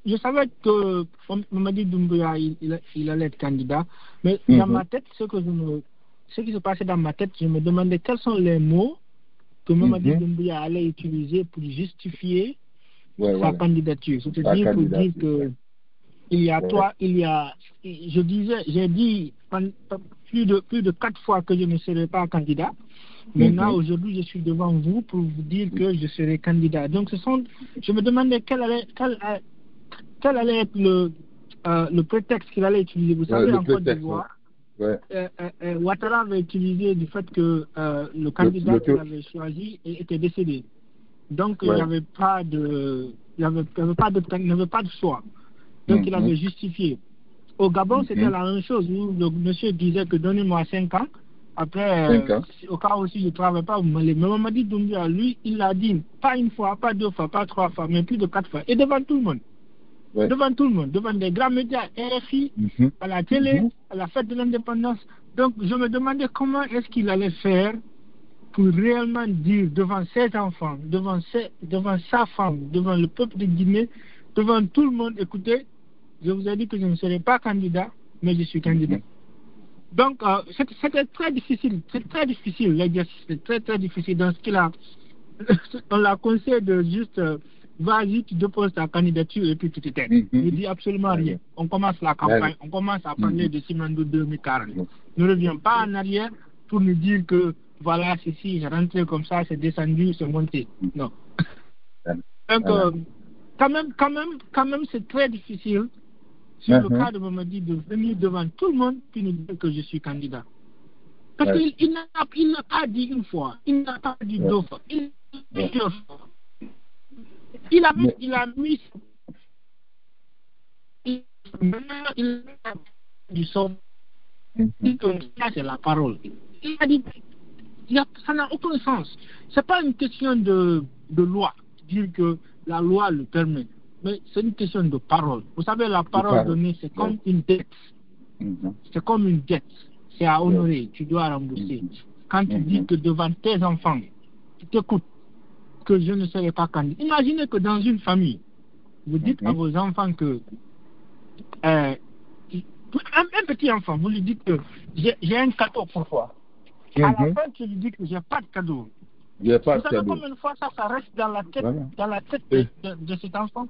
Speaker 5: je savais que Mamadi Doumbouya, il allait être candidat, mais dans ma tête, ce qui se passait dans ma tête, je me demandais quels sont les mots que Mamadi Doumbouya allait utiliser pour justifier sa candidature. C'est-à-dire pour dire que j'ai dit plus de 4 fois que je ne serai pas candidat. Maintenant, aujourd'hui, je suis devant vous pour vous dire que je serai candidat. Donc, je me demandais quel allait être le prétexte qu'il allait utiliser. Vous savez, en Côte d'Ivoire, Ouattara avait utilisé du fait que le candidat qu'il avait choisi était décédé. Donc, il n'y avait pas de choix. Donc, il avait justifié. Au Gabon, c'était la même chose. Où le monsieur disait que donnez-moi 5 ans. Après, au cas où si je ne travaille pas, vous m'allez. Mais Mamadi Doumbouya, lui, il l'a dit, pas une fois, pas 2 fois, pas 3 fois, mais plus de 4 fois. Et devant tout le monde. Devant tout le monde, devant des grands médias, RFI, à la télé, à la fête de l'indépendance. Donc, je me demandais comment est-ce qu'il allait faire pour réellement dire devant ses enfants, devant sa femme, devant le peuple de Guinée, devant tout le monde, écoutez, je vous ai dit que je ne serai pas candidat, mais je suis candidat. Donc, c'était très difficile, l'exercice, c'était très difficile. Dans ce qu'il a, on l'a conseillé de juste, vas-y, tu déposes ta candidature et puis tu t'éteins. Il ne dit absolument rien. On commence la campagne, on commence à parler de Simandou 2040. Ne reviens pas en arrière pour nous dire que, voilà, ceci, j'ai rentré comme ça, c'est descendu, c'est monté. Non. Donc, quand même, c'est très difficile, sur le cas de Mamadi, de venir devant tout le monde puis nous dire que je suis candidat. Parce qu'il n'a pas dit une fois, il n'a pas dit 2 fois, il a dit plusieurs fois. Il a mis du son. Ça, c'est la parole. Il a dit, ça n'a aucun sens. Ce n'est pas une question de loi, dire que la loi le permet, mais c'est une question de parole. Vous savez, la parole donnée, c'est comme une dette. C'est comme une dette. C'est à honorer, tu dois rembourser. Quand tu dis que devant tes enfants, tu t'écoutes, que je ne serai pas candidat. Imaginez que dans une famille, vous dites à vos enfants que un petit enfant, vous lui dites que j'ai un cadeau pour toi. À la fin, tu lui dis que j'ai pas de cadeau. Vous savez combien de fois ça reste dans la tête, de cet enfant?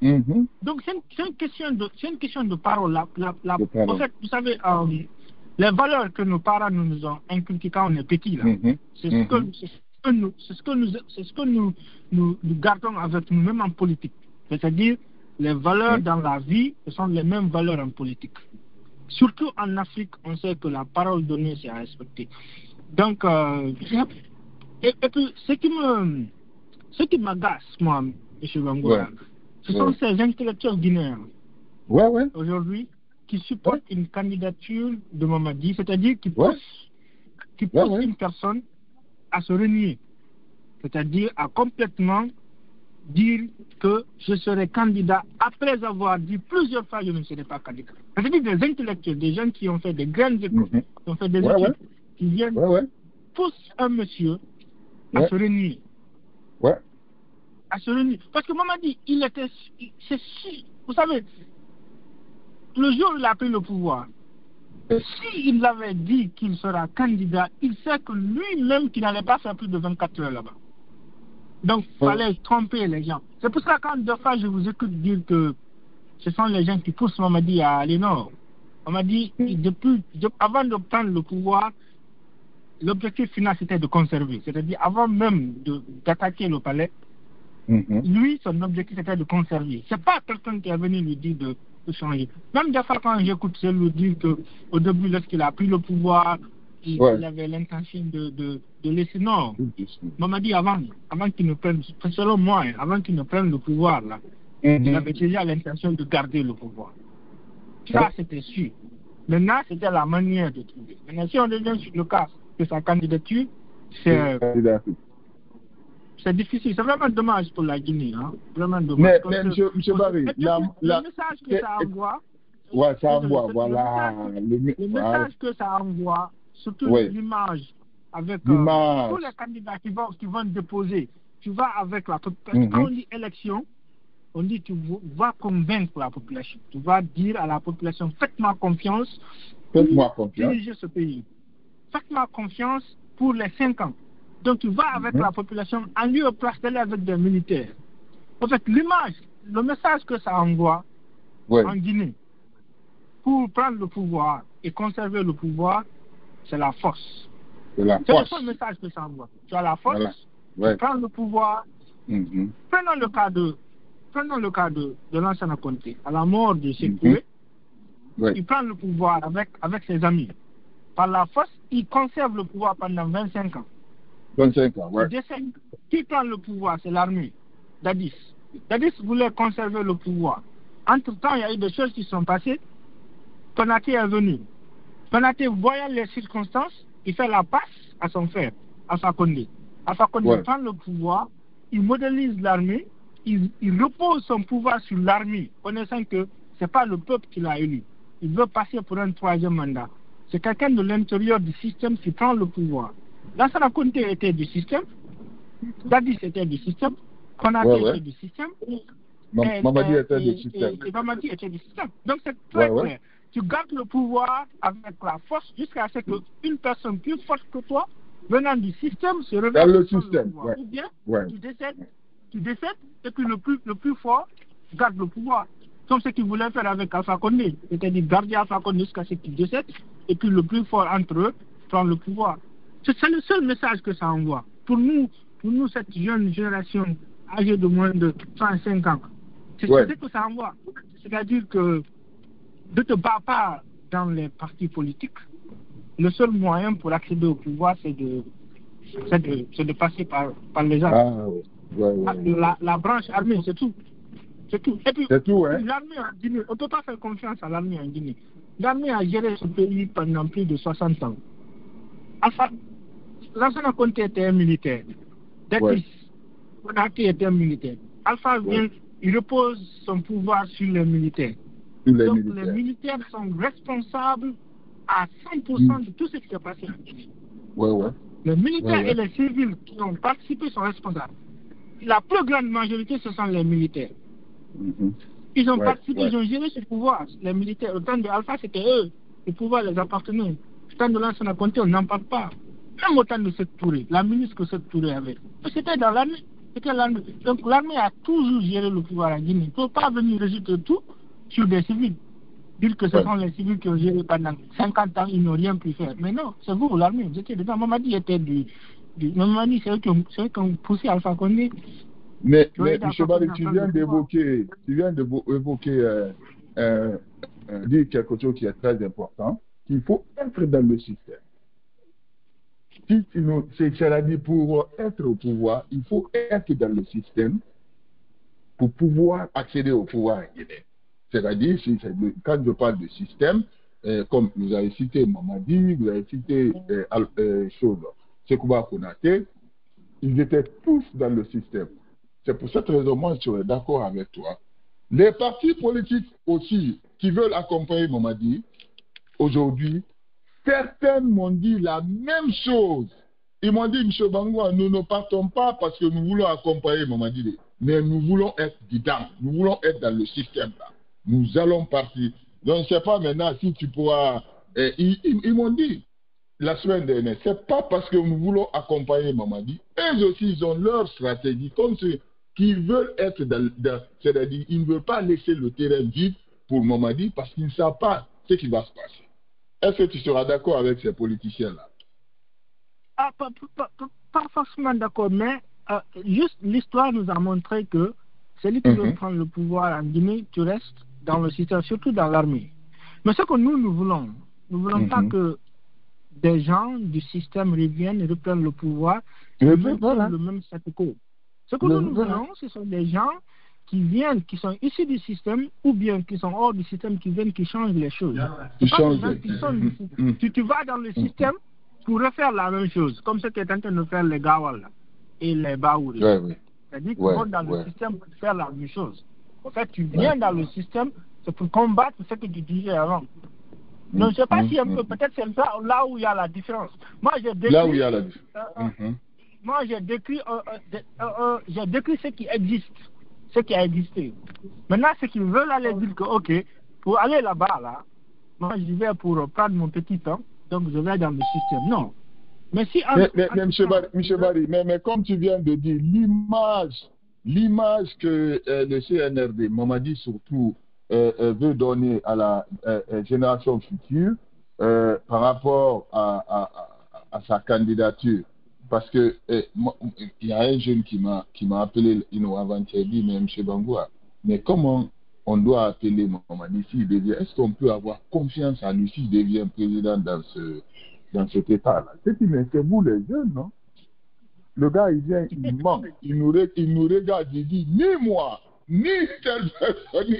Speaker 5: Donc c'est une question de parole. En fait, vous savez, les valeurs que nos parents nous ont inculquées quand on est petit, là, c'est ce que nous gardons avec nous-mêmes en politique. C'est-à-dire, les valeurs dans la vie, ce sont les mêmes valeurs en politique. Surtout en Afrique, on sait que la parole donnée, c'est à respecter. Donc, et puis, ce qui m'agace, moi, M. Bangoura, ce sont ces intellectuels guinéens, aujourd'hui, qui supportent une candidature de Mamadi, c'est-à-dire qui poussent une personne à se renier, c'est-à-dire à complètement dire que je serai candidat après avoir dit plusieurs fois que je ne serai pas candidat. C'est-à-dire des intellectuels, des gens qui ont fait des grandes écoles, qui ont fait des études, qui viennent poussent un monsieur à se renier. À se renier. Parce que Mamadi, vous savez, le jour où il a pris le pouvoir, s'il avait dit qu'il sera candidat, il sait que lui-même qu'il n'allait pas faire plus de 24 heures là-bas. Donc, il fallait tromper les gens. C'est pour ça que quand deux fois je vous écoute dire que ce sont les gens qui poussent Mamadi à aller nord. Mamadi, avant de prendre le pouvoir, l'objectif final c'était de conserver. C'est-à-dire, avant même d'attaquer le palais, lui, son objectif c'était de conserver. C'est pas quelqu'un qui est venu lui dire de changer. Même des fois quand j'écoute ceux lui dire qu'au début, lorsqu'il a pris le pouvoir, il avait l'intention de laisser. Non, Mamadi, avant qu'il ne prenne, selon moi, avant qu'il ne prenne le pouvoir, là, il avait déjà l'intention de garder le pouvoir. Ça, c'était sûr. Maintenant, c'était la manière de trouver. Maintenant, si on revient sur le cas de sa candidature, c'est difficile. C'est vraiment dommage pour la Guinée. Hein? Vraiment dommage.
Speaker 3: Mais M. Barry,
Speaker 5: le message que ça envoie. Le message que ça envoie, surtout l'image, avec tous les candidats qui vont déposer. Tu vas avec la population. Quand on dit élection, on dit tu vas convaincre la population. Tu vas dire à la population, faites-moi confiance pour diriger ce pays. Faites-moi confiance pour les 5 ans. Donc tu vas avec la population en lieu de place d'aller avec des militaires. En fait, l'image, le message que ça envoie en Guinée pour prendre le pouvoir et conserver le pouvoir, c'est la force. C'est le seul message que ça envoie. Tu as la force, tu prends le pouvoir. Prenons le cas de l'ancien Conté. À la mort de Sékou, il prend le pouvoir avec ses amis. Par la force, il conserve le pouvoir pendant 25 ans.
Speaker 3: 25 ans,
Speaker 5: Qui prend le pouvoir, c'est l'armée. Dadis voulait conserver le pouvoir. Entre-temps, il y a eu des choses qui sont passées. Konaté est venu. Konaté, voyant les circonstances, il fait la passe à son frère, Alpha Condé. Alpha Condé prend le pouvoir, il modélise l'armée, il repose son pouvoir sur l'armée, connaissant que ce n'est pas le peuple qui l'a élu. Il veut passer pour un 3e mandat. C'est quelqu'un de l'intérieur du système qui prend le pouvoir. Lansana Conté était du système, Dadis était du système, Konaté était du système,
Speaker 3: Mamadi était du système.
Speaker 5: Et Mamadi était du système. Donc c'est très clair. Tu gardes le pouvoir avec la force jusqu'à ce qu'une personne plus forte que toi, venant du système, se réveille
Speaker 3: dans le système.
Speaker 5: Ou bien tu décèdes et puis le plus fort garde le pouvoir. Comme ce qu'ils voulaient faire avec Alpha Condé. C'est-à-dire garder Alpha Condé jusqu'à ce qu'il décède et puis le plus fort entre eux prend le pouvoir. C'est le seul message que ça envoie. Pour nous, cette jeune génération âgée de moins de 35 ans, c'est ce que ça envoie. C'est-à-dire que ne te bats pas dans les partis politiques. Le seul moyen pour accéder au pouvoir, c'est de passer par les gens. La branche armée, c'est tout. C'est tout. Et puis, l'armée en Guinée, on ne peut pas faire confiance à l'armée en Guinée. L'armée a géré ce pays pendant plus de 60 ans. Alpha, Lansana Conté était un militaire. Datis, Konate était un militaire. Alpha vient, il repose son pouvoir sur les militaires. Donc les militaires sont responsables à 100% de tout ce qui s'est passé en Guinée. Les militaires et les civils qui ont participé sont responsables. La plus grande majorité, ce sont les militaires. Ils ont participé, ils ont géré ce pouvoir. Les militaires, au temps de Alpha, c'était eux. Le pouvoir les appartenait. Au temps de Lansana Conté, on n'en parle pas. Même au temps de Sékou Touré, la ministre que Sékou Touré avait. C'était dans l'armée. Donc l'armée a toujours géré le pouvoir en Guinée. Il ne faut pas venir résoudre tout sur des civils. Dire que ce sont les civils qui ont géré pendant 50 ans, ils n'ont rien pu faire. Mais non, c'est vous, l'armée, vous étiez dedans. Mamadi était Mamadi, c'est eux qui ont poussé Alpha Condé.
Speaker 3: Mais M. Bari, tu viens d'évoquer, dire quelque chose qui est très important, qu'il faut être dans le système. C'est-à-dire, pour être au pouvoir, il faut être dans le système pour pouvoir accéder au pouvoir en Guinée. C'est-à-dire, quand je parle de système, comme vous avez cité Mamadi, vous avez cité Sekouba Konaté, ils étaient tous dans le système. C'est pour cette raison, moi, je suis d'accord avec toi. Les partis politiques aussi qui veulent accompagner Mamadi, aujourd'hui, certains m'ont dit la même chose. Ils m'ont dit, M. Bangoua, nous ne partons pas parce que nous voulons accompagner Mamadi, mais nous voulons être dedans, nous voulons être dans le système là. Nous allons partir. Donc, je ne sais pas maintenant si tu pourras... ils m'ont dit la semaine dernière, ce n'est pas parce que nous voulons accompagner Mamadi. Eux aussi, ils ont leur stratégie, comme ceux qui veulent être c'est-à-dire, ils ne veulent pas laisser le terrain vide pour Mamadi parce qu'ils ne savent pas ce qui va se passer. Est-ce que tu seras d'accord avec ces politiciens-là?
Speaker 5: Pas forcément d'accord, mais juste l'histoire nous a montré que celui qui veut prendre le pouvoir en Guinée, tu restes dans le système, surtout dans l'armée. Mais ce que nous voulons pas que des gens du système reviennent et reprennent le pouvoir et le même statu quo. Ce que nous voulons, ce sont des gens qui viennent, qui sont issus du système ou bien qui sont hors du système, qui viennent, qui changent les choses. Tu vas dans le système pour refaire la même chose, comme ce qu'est en train de faire les Gawal et les Baouri. C'est-à-dire qu'ils vont dans le système pour faire la même chose. En fait, tu viens dans le système, c'est pour combattre ce que tu disais avant. Donc, je ne sais pas si un peu, peut-être c'est là où il y a la différence. Moi, j'ai décrit, j'ai décrit ce qui existe, ce qui a existé. Maintenant, ceux qui veulent aller dire que, ok, pour aller là-bas, là, moi, j'y vais pour prendre mon petit temps, donc je vais dans le système. Non. Mais si
Speaker 3: M. Bari, mais comme tu viens de dire, l'image que le CNRD, Mamadi surtout, veut donner à la génération future par rapport à sa candidature. Parce que il y a un jeune qui m'a appelé avant-hier, dit, mais M. Bangoua, mais comment on doit appeler Mamadi s'il devient, est-ce qu'on peut avoir confiance en lui s'il devient président dans cet état-là? C'est vous les jeunes, non? Le gars, il vient, il ment, il nous regarde, il dit, ni moi, ni telle personne.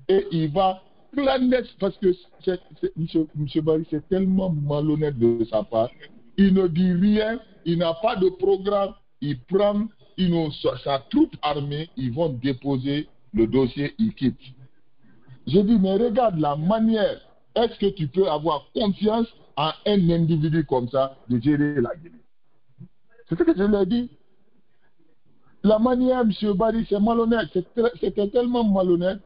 Speaker 3: Et il va clandestin, parce que M. Bari, c'est tellement malhonnête de sa part. Il ne dit rien, il n'a pas de programme, il prend sa troupe armée, ils vont déposer le dossier, il quitte. Je dis, mais regarde la manière, est-ce que tu peux avoir confiance en un individu comme ça de gérer la Guinée? C'est ce que je l'ai dit. La manière, M. Bari, c'est malhonnête, c'était tellement malhonnête.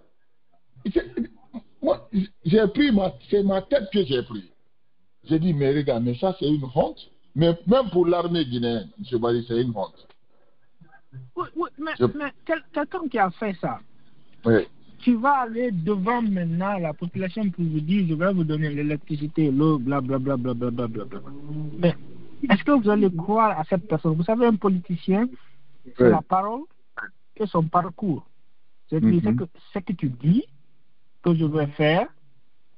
Speaker 3: Moi, j'ai pris c'est ma tête que j'ai pris. J'ai dit, mais regarde, mais ça c'est une honte. Mais même pour l'armée guinéenne, M. Bari, c'est une honte.
Speaker 5: Oui, mais quelqu'un qui a fait ça, tu vas aller devant maintenant la population pour vous dire, je vais vous donner l'électricité, l'eau, blablabla. Mais est-ce que vous allez croire à cette personne? Vous savez, un politicien, c'est la parole et son parcours. C'est-à-dire ce que tu dis, que je veux faire,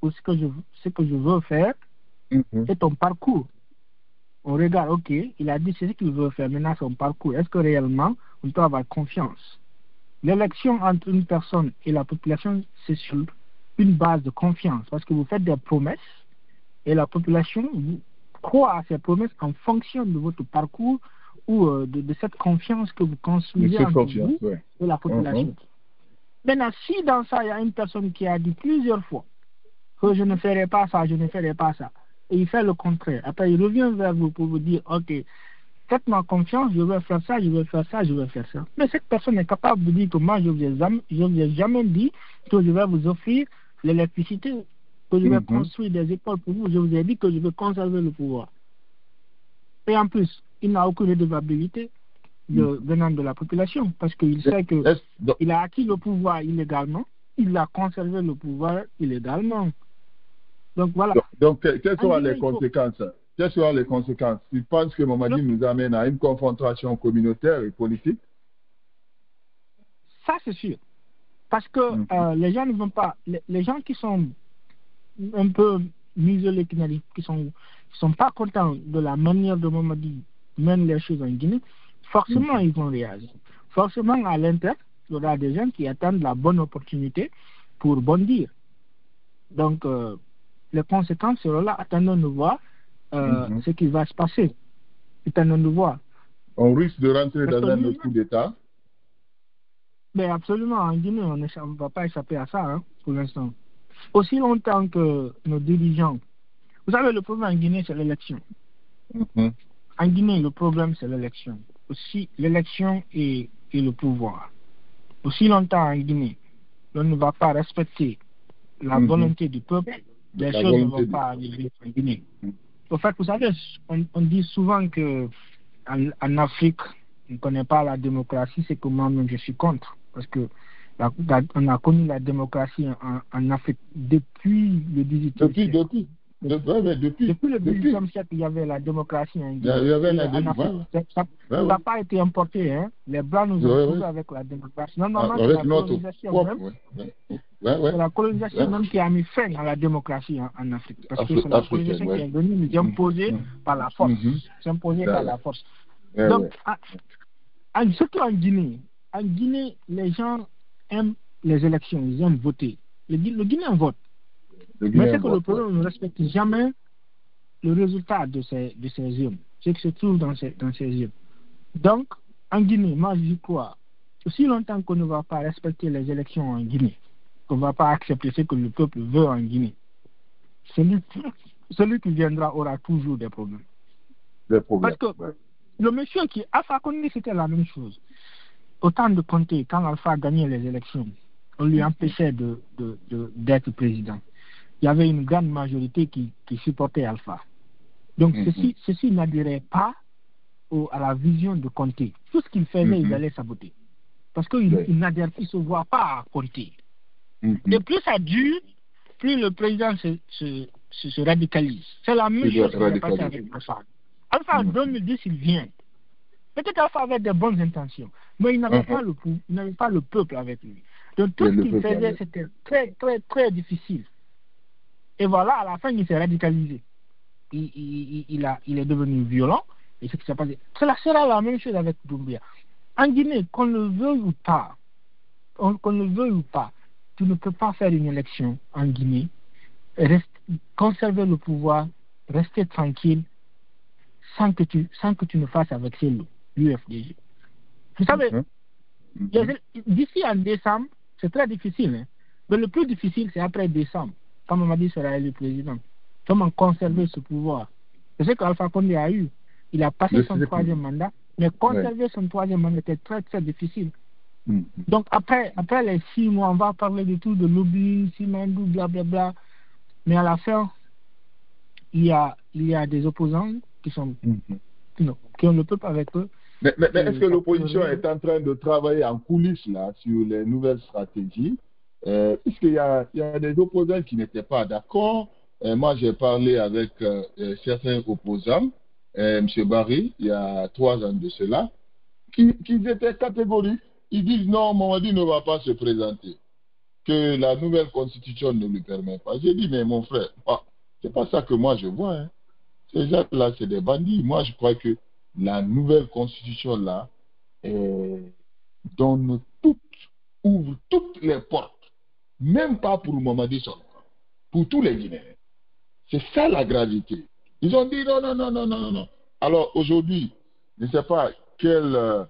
Speaker 5: ou ce que je veux faire, c'est ton parcours. On regarde, ok, il a dit c'est ce qu'il veut faire, maintenant son parcours. Est-ce que réellement, on doit avoir confiance? L'élection entre une personne et la population, c'est sur une base de confiance, parce que vous faites des promesses, et la population vous croire à ces promesses en fonction de votre parcours ou de cette confiance que vous construisez entre vous et la population. Maintenant, si dans ça, il y a une personne qui a dit plusieurs fois que je ne ferai pas ça, je ne ferai pas ça, et il fait le contraire, après il revient vers vous pour vous dire, ok, faites-moi confiance, je vais faire ça, je vais faire ça, je vais faire ça. Mais cette personne est capable de dire que moi, je ne vous ai jamais dit que je vais vous offrir l'électricité, que je vais construire des écoles pour vous. Je vous ai dit que je vais conserver le pouvoir. Et en plus, il n'a aucune redevabilité venant de la population, parce qu'il sait qu'il a acquis le pouvoir illégalement, il a conservé le pouvoir illégalement. Donc voilà.
Speaker 3: Donc quelles seront les conséquences? Quelles seront les conséquences? Tu penses que Mamadi nous amène à une confrontation communautaire et politique?
Speaker 5: Ça, c'est sûr. Parce que les gens ne vont pas... Les gens qui sont un peu muselés, qui sont pas contents de la manière dont Mamadi mène les choses en Guinée, forcément, ils vont réagir. Forcément, à l'intérieur, il y aura des gens qui attendent la bonne opportunité pour bondir. Donc, les conséquences seront là. Attendons de voir ce qui va se passer. Attendons de voir.
Speaker 3: On risque de rentrer dans un autre coup d'État?
Speaker 5: Mais absolument, en Guinée, on ne va pas échapper à ça, hein, pour l'instant. Aussi longtemps que nos dirigeants... Vous savez, le problème en Guinée, c'est l'élection. En Guinée, le problème, c'est l'élection. Aussi, l'élection et le pouvoir. Aussi longtemps en Guinée, on ne va pas respecter la volonté du peuple, les choses ne vont pas arriver en Guinée. En fait, vous savez, on dit souvent qu'en Afrique, on ne connaît pas la démocratie, c'est que moi-même je suis contre. Parce que on a connu la démocratie en Afrique depuis le 18e siècle. Depuis le 18e siècle, il y avait la démocratie en Guinée. En Afrique, ça n'a pas été importé. Hein. Les Blancs nous ont trouvé avec la démocratie. Non, c'est la colonisation même. C'est la colonisation même qui a mis fin à la démocratie en Afrique. Parce que c'est la colonisation qui est venue nous imposer par la force. S'imposer par la force. Donc, surtout en Guinée, les gens aiment les élections, ils aiment voter. Le Guinéen vote. Mais c'est que le problème, on ne respecte jamais le résultat de ces urnes, ce qui se trouve dans ces urnes. Donc, en Guinée, moi je crois, aussi longtemps qu'on ne va pas respecter les élections en Guinée, qu'on ne va pas accepter ce que le peuple veut en Guinée, celui qui viendra aura toujours des problèmes. Parce que le monsieur qui Alpha Condé, c'était la même chose. Autant de Conté, quand Alpha gagnait les élections, on lui empêchait d'être président. Il y avait une grande majorité qui supportait Alpha. Donc, ceci n'adhérait pas à la vision de Conté. Tout ce qu'il faisait, il allait saboter. Parce qu'il ne se voit pas à Conté. Et plus ça dure, plus le président se radicalise. C'est la même chose qui s'est passée avec Alpha. Alpha, en 2010, il vient. Peut-être Alpha avait de bonnes intentions, mais il n'avait pas le peuple avec lui. Donc, tout ce qu'il faisait, c'était très, très, très difficile. Et voilà, à la fin, il s'est radicalisé. Il est devenu violent. Et ce qui s'est passé. Cela sera la même chose avec Doumbia. En Guinée, qu'on le veuille ou pas, tu ne peux pas faire une élection en Guinée, conserver le pouvoir, rester tranquille, sans que tu ne fasses avec l'UFDG. Vous savez, d'ici en décembre, c'est très difficile. Hein? Mais le plus difficile, c'est après décembre. Quand Mamadi sera élu président, comment conserver ce pouvoir? C'est ce qu'Alpha Condé a eu. Il a passé son troisième mandat, mais conserver son troisième mandat était très très difficile. Donc après les 6 mois, on va parler de tout, de lobbying, Simandou, blablabla. Mais à la fin, il y a des opposants qui ont le peuple avec eux.
Speaker 3: Mais est-ce que l'opposition est en train de travailler en coulisses là sur les nouvelles stratégies? Puisqu'il y a des opposants qui n'étaient pas d'accord. Moi, j'ai parlé avec certains opposants, M. Barry, il y a 3 ans de cela, qui étaient catégoriques. Ils disent non, Mamadi ne va pas se présenter, que la nouvelle constitution ne lui permet pas. J'ai dit, mais mon frère, c'est pas ça que moi je vois. Hein. Ces gens-là, c'est des bandits. Moi, je crois que la nouvelle constitution là ouvre toutes les portes. Même pas pour Mamadi Sonko, pour tous les Guinéens. C'est ça la gravité. Ils ont dit non. Alors aujourd'hui, je ne sais pas quelle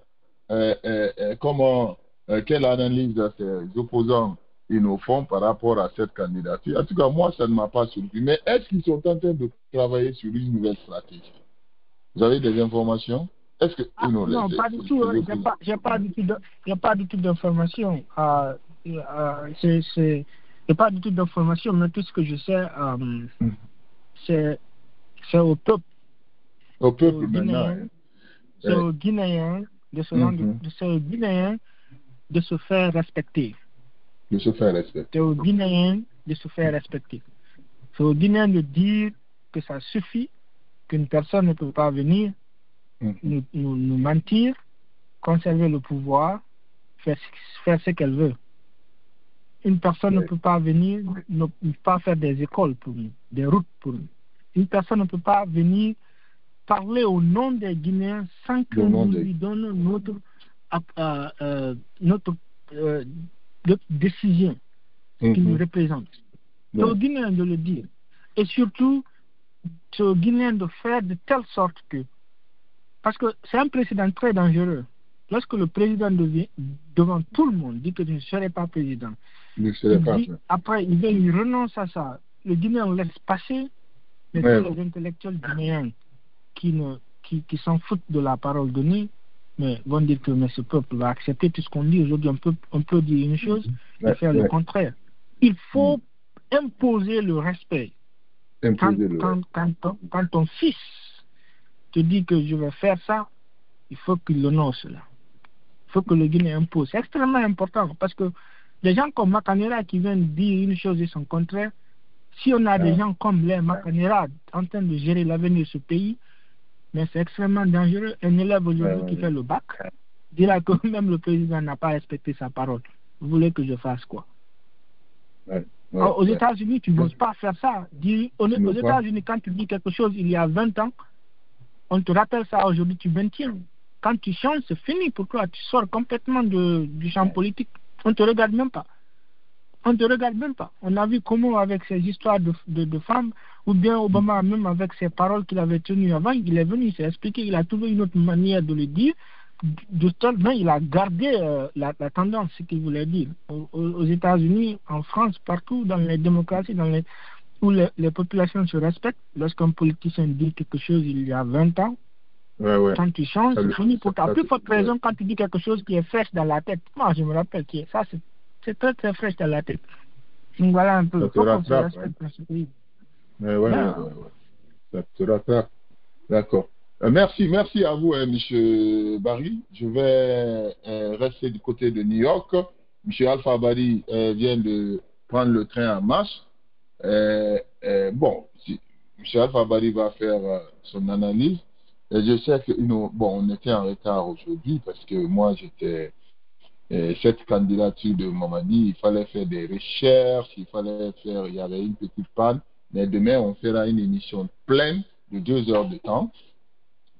Speaker 3: analyse ces opposants ils nous font par rapport à cette candidature. En tout cas, moi, ça ne m'a pas surpris. Mais est-ce qu'ils sont en train de travailler sur une nouvelle stratégie? Vous avez des informations? Est-ce que
Speaker 5: non, pas du tout. J'ai pas du tout d'informations. J'ai pas du tout d'informations, mais tout ce que je sais, c'est au peuple.
Speaker 3: Au peuple maintenant.
Speaker 5: C'est aux Guinéens de se rendre, c'est aux Guinéens de se faire respecter.
Speaker 3: De se faire respecter.
Speaker 5: C'est aux Guinéens de se faire respecter. C'est aux Guinéens de dire que ça suffit, qu'une personne ne peut pas venir nous mentir, conserver le pouvoir, faire ce qu'elle veut. Une personne ne peut pas venir, ne pas faire des écoles pour nous, des routes pour nous. Une personne ne peut pas venir parler au nom des Guinéens sans que nous lui donnions notre décision qui nous représente. C'est aux Guinéens de le dire. Et surtout, c'est aux Guinéens de faire de telle sorte que... Parce que c'est un précédent très dangereux. Lorsque le président devant tout le monde dit que je ne serai pas président, après il renonce à ça. Le Guinéen laisse passer, mais tous les intellectuels guinéens qui s'en foutent de la parole donnée, mais vont dire que mais ce peuple va accepter tout ce qu'on dit. Aujourd'hui, on peut dire une chose et faire le contraire. Il faut imposer le respect. Quand ton fils te dit que je vais faire ça, il faut qu'il honore cela. Il faut que le Guinéen impose. C'est extrêmement important parce que des gens comme Makanera qui viennent dire une chose et son contraire, si on a des gens comme les Makanera en train de gérer l'avenir de ce pays, mais c'est extrêmement dangereux. Un élève aujourd'hui qui fait le bac dira que même le président n'a pas respecté sa parole. Vous voulez que je fasse quoi? Aux États-Unis, tu n'oses pas faire ça. Aux États-Unis, quand tu dis quelque chose il y a 20 ans, on te rappelle ça aujourd'hui, tu maintiens. Quand tu changes, c'est fini pour toi. Tu sors complètement du champ politique. On ne te regarde même pas. On ne te regarde même pas. On a vu comment, avec ces histoires de femmes, ou bien Obama, même avec ses paroles qu'il avait tenues avant, il est venu, il s'est expliqué, il a trouvé une autre manière de le dire. Il a gardé la tendance, ce qu'il voulait dire. Aux États-Unis, en France, partout, dans les démocraties, où les populations se respectent, lorsqu'un politicien dit quelque chose il y a 20 ans, quand tu changes, c'est fini pour toi. À plus forte raison quand tu dis quelque chose qui est fraîche dans la tête. Moi, je me rappelle que ça, c'est très très fraîche dans la tête. Donc voilà un peu.
Speaker 3: Ça te rattrape. Ça te rattrape. D'accord. Merci à vous, M. Barry. Je vais rester du côté de New York. M. Alpha Barry vient de prendre le train en marche. M. Alpha Barry va faire son analyse. Et je sais que on était en retard aujourd'hui parce que moi j'étais cette candidature de Mamadi, il fallait faire des recherches, il y avait une petite panne, mais demain on fera une émission pleine de 2 heures de temps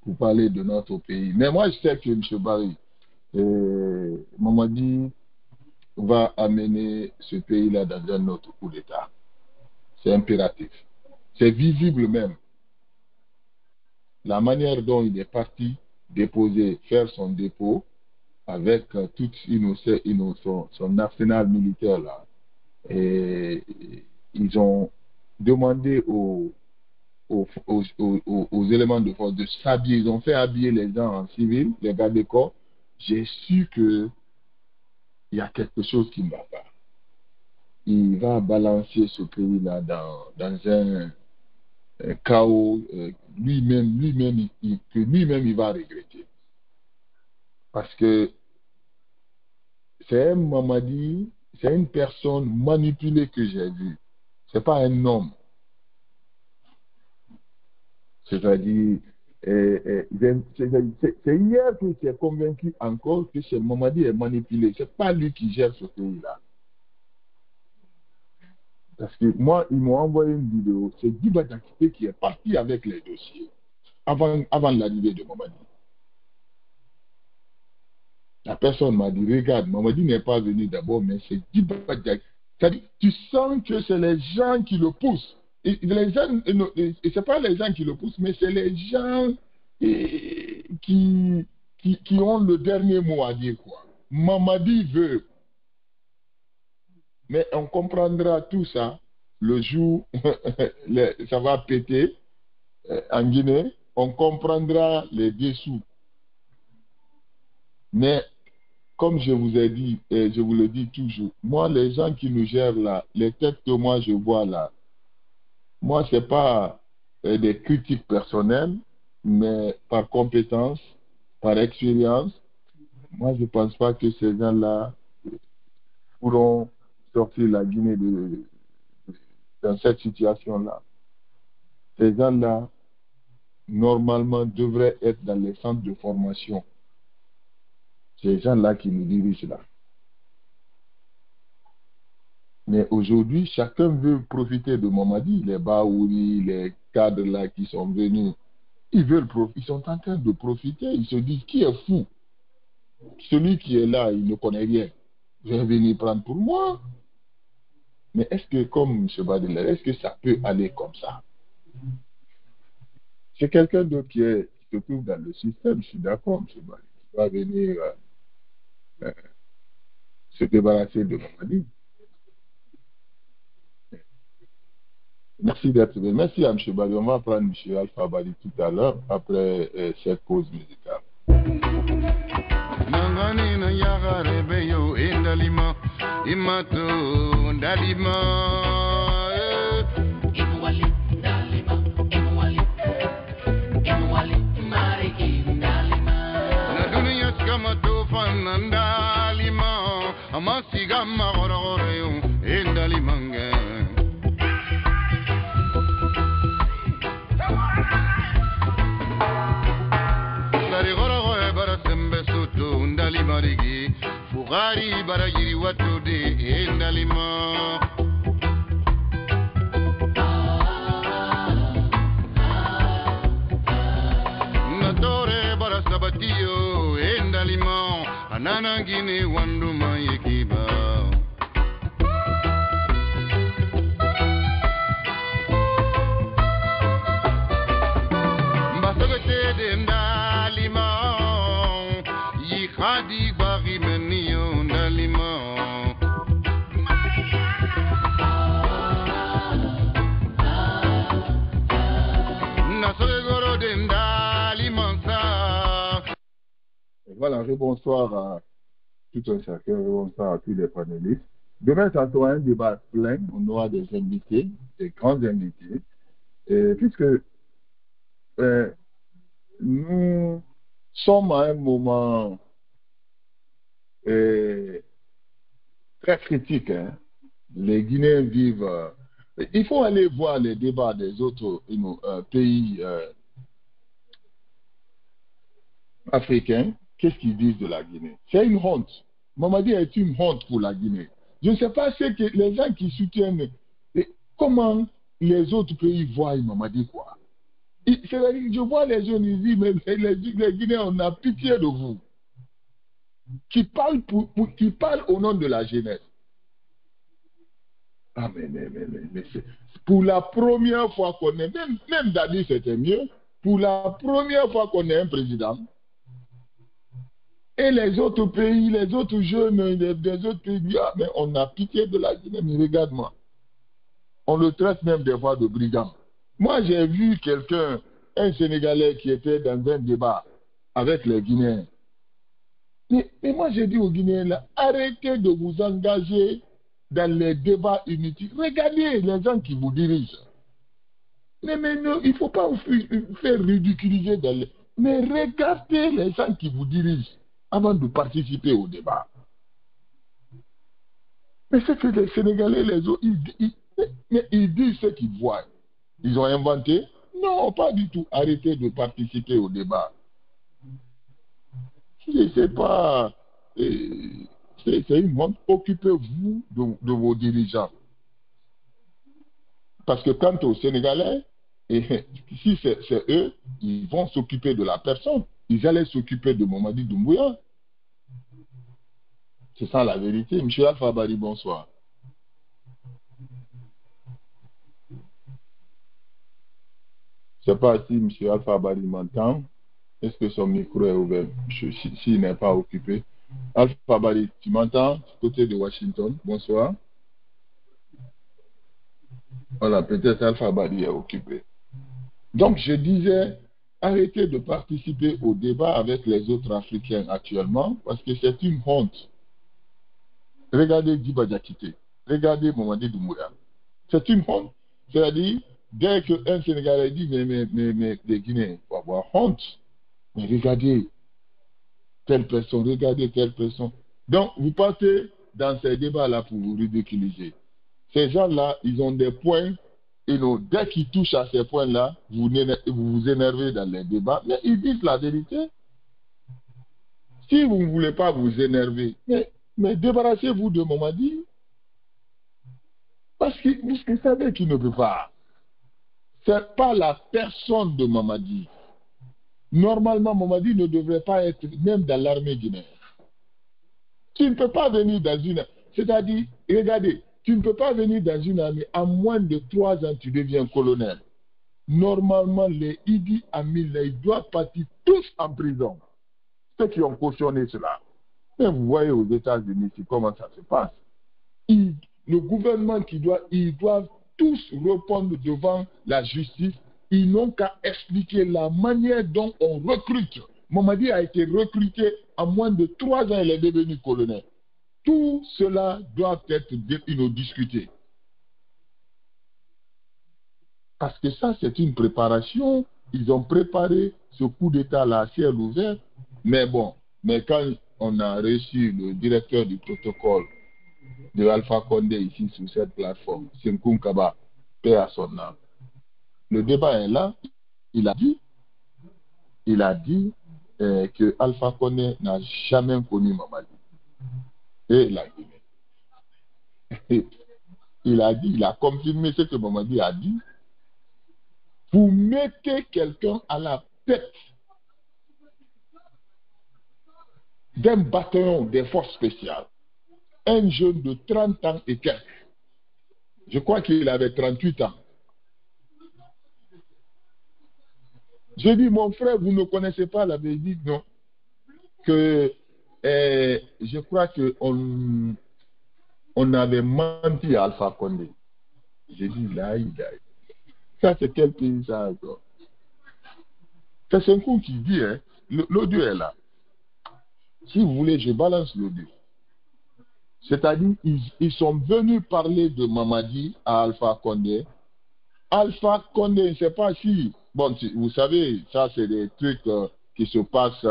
Speaker 3: pour parler de notre pays. Mais moi je sais que M. Barry, Mamadi va amener ce pays-là dans un autre coup d'État. C'est impératif. C'est visible même. La manière dont il est parti faire son dépôt avec tout son arsenal militaire là. Et ils ont demandé aux éléments de force de s'habiller. Ils ont fait habiller les gens en civil, les gardes du corps. J'ai su que il y a quelque chose qui ne va pas. Il va balancer ce pays-là dans un chaos, lui-même, il va regretter. Parce que c'est un Mamadi, c'est une personne manipulée que j'ai vue. C'est pas un homme. C'est-à-dire, c'est hier que j'ai convaincu encore que ce Mamadi est manipulé. C'est pas lui qui gère ce pays-là. Parce que moi, ils m'ont envoyé une vidéo. C'est Diba Diakité qui est parti avec les dossiers avant l'arrivée de Mamadi. La personne m'a dit, regarde, Mamadi n'est pas venu d'abord, mais c'est Diba Diakité. C'est-à-dire, tu sens que c'est les gens qui le poussent. les gens, c'est pas les gens qui le poussent, mais c'est les gens qui ont le dernier mot à dire, quoi. Mamadi veut. Mais on comprendra tout ça le jour ça va péter en Guinée. On comprendra les dessous. Mais comme je vous ai dit, et je vous le dis toujours, moi, les gens qui nous gèrent là, les têtes que moi je vois là, moi, ce n'est pas des critiques personnelles, mais par compétence, par expérience, moi, je ne pense pas que ces gens-là pourront sortir la Guinée dans cette situation-là. Ces gens-là, normalement, devraient être dans les centres de formation. Ces gens-là qui nous dirigent là. Mais aujourd'hui, chacun veut profiter de Mamadi, les Baouri, les cadres là qui sont venus. Ils sont en train de profiter. Ils se disent, qui est fou? Celui qui est là, il ne connaît rien. Je vais venir prendre pour moi. Mais est-ce que, comme M. Badeler, est-ce que ça peut aller comme ça? C'est quelqu'un d'autre qui se trouve dans le système, je suis d'accord, M. Badeler. Il va venir se débarrasser de Mamadi. Merci d'être venu. Merci à M. Badi. On va prendre M. Alpha Badi tout à l'heure, après cette pause musicale.
Speaker 1: Fugari baragiri watu de endalima Natore barasabatio endalima Anana gine wanduma yekiba Mbasagate de endalima Yikhadi bari menio ndalima Nasogoro de ndalima sa.
Speaker 3: Voilà, bonsoir à tout un chacun, bonsoir à tous les panélistes. Demain, ça sera un débat plein, on aura des invités, des grands invités, et puisque nous sommes à un moment très critique. Hein. Les Guinéens vivent. Il faut aller voir les débats des autres pays africains. Qu'est-ce qu'ils disent de la Guinée? C'est une honte. Mamadi est une honte pour la Guinée. Je ne sais pas ce que les gens qui soutiennent. Comment les autres pays voient Mamadi, quoi. Je vois les jeunes, ils disent, mais les Guinéens, on a pitié de vous. Qui parle au nom de la jeunesse. Ah, mais pour la première fois qu'on est, même Dadi c'était mieux, pour la première fois qu'on est un président, et les autres pays, les autres jeunes des autres pays, ah, mais on a pitié de la Guinée, mais regarde-moi. On le traite même des fois de brigand. Moi, j'ai vu quelqu'un, un Sénégalais qui était dans un débat avec les Guinéens. Mais moi, j'ai dit aux Guinéens, là, arrêtez de vous engager dans les débats inutiles. Regardez les gens qui vous dirigent. Mais non, il ne faut pas vous faire ridiculiser dans les... Mais regardez les gens qui vous dirigent avant de participer au débat. Mais c'est que les Sénégalais, les autres, ils disent ce qu'ils voient. Ils ont inventé? Non, pas du tout. Arrêtez de participer au débat. Je ne sais pas. C'est une honte. Occupez-vous de vos dirigeants. Parce que quant aux Sénégalais, si c'est eux, ils vont s'occuper de la personne. Ils allaient s'occuper de Mamadi Doumbouya. C'est ça la vérité. M. Alpha Bari, bonsoir. sais pas si M. Alpha Bari m'entend. Est-ce que son micro est ouvert? S'il n'est pas occupé. Alpha Bari, tu m'entends? Du côté de Washington. Bonsoir. Voilà, peut-être Alpha Bari est occupé. Donc, je disais, arrêtez de participer au débat avec les autres Africains actuellement, parce que c'est une honte. Regardez Diba Diakité. Regardez Mamadi Doumbouya. C'est une honte. C'est-à-dire, dès qu'un Sénégalais dit, mais les Guinéens vont avoir honte. Mais regardez telle personne, regardez telle personne. Donc, vous partez dans ces débats-là pour vous ridiculiser. Ces gens-là, ils ont des points, et dès qu'ils touchent à ces points-là, vous vous énervez dans les débats, mais ils disent la vérité. Si vous ne voulez pas vous énerver, mais débarrassez-vous de Mamadi. Parce que vous savez qu'il ne peut pas. Ce n'est pas la personne de Mamadi. Normalement, Mamadi ne devrait pas être même dans l'armée guinéenne. Tu ne peux pas venir dans une... C'est-à-dire, regardez, tu ne peux pas venir dans une armée, à moins de 3 ans, tu deviens colonel. Normalement, les Idi Amin, ils doivent partir tous en prison. Ceux qui ont cautionné cela. Mais vous voyez aux États-Unis comment ça se passe. Le gouvernement ils doivent tous répondre devant la justice. Ils n'ont qu'à expliquer la manière dont on recrute. Mamadi a été recruté en moins de 3 ans, il est devenu colonel. Tout cela doit être discuté. Parce que ça, c'est une préparation. Ils ont préparé ce coup d'État-là à ciel ouvert. Mais bon, quand on a reçu le directeur du protocole de Alpha Condé ici sur cette plateforme, Senkoum Kaba, paix à son âme. Le débat est là. Il a dit que Alpha Condé n'a jamais connu Mamadi. Et la Guinée. Il a confirmé ce que Mamadi a dit. Vous mettez quelqu'un à la tête d'un bataillon des forces spéciales. Un jeune de 30 ans et quelques. Je crois qu'il avait 38 ans. J'ai dit, mon frère, vous ne connaissez pas la Belgique, non? Que je crois qu'on avait menti à Alpha Condé. J'ai dit, là. Ça, c'est quel pays ça encore? C'est un coup qui dit, hein, l'audio est là. Si vous voulez, je balance l'audio. C'est-à-dire, ils sont venus parler de Mamadi à Alpha Condé. Alpha Condé, je ne sais pas si... Bon, vous savez, ça, c'est des trucs qui se passent...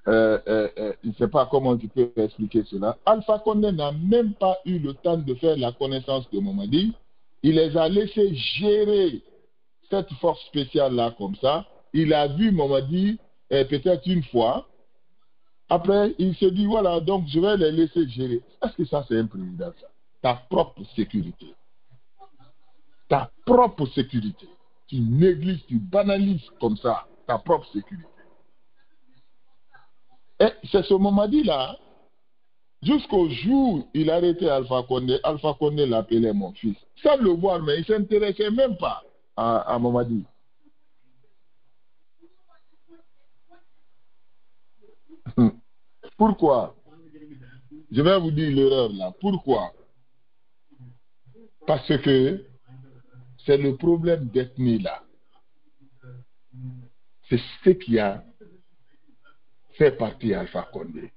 Speaker 3: je ne sais pas comment tu peux expliquer cela. Alpha Condé n'a même pas eu le temps de faire la connaissance de Mamadi. Il les a laissés gérer cette force spéciale-là comme ça. Il a vu Mamadi peut-être une fois. Après, il se dit, voilà, donc je vais les laisser gérer. Est-ce que ça, c'est un président, ça? Ta propre sécurité. Ta propre sécurité. Tu négliges, tu banalises comme ça ta propre sécurité. Et c'est ce Mamadi-là, jusqu'au jour où il a arrêté Alpha Condé l'appelait mon fils. Sans le voir, mais il ne s'intéressait même pas à Mamadi. Pourquoi? Je vais vous dire l'erreur là. Pourquoi? Parce que c'est le problème d'ethnie là. C'est ce qui a fait partie Alpha Condé.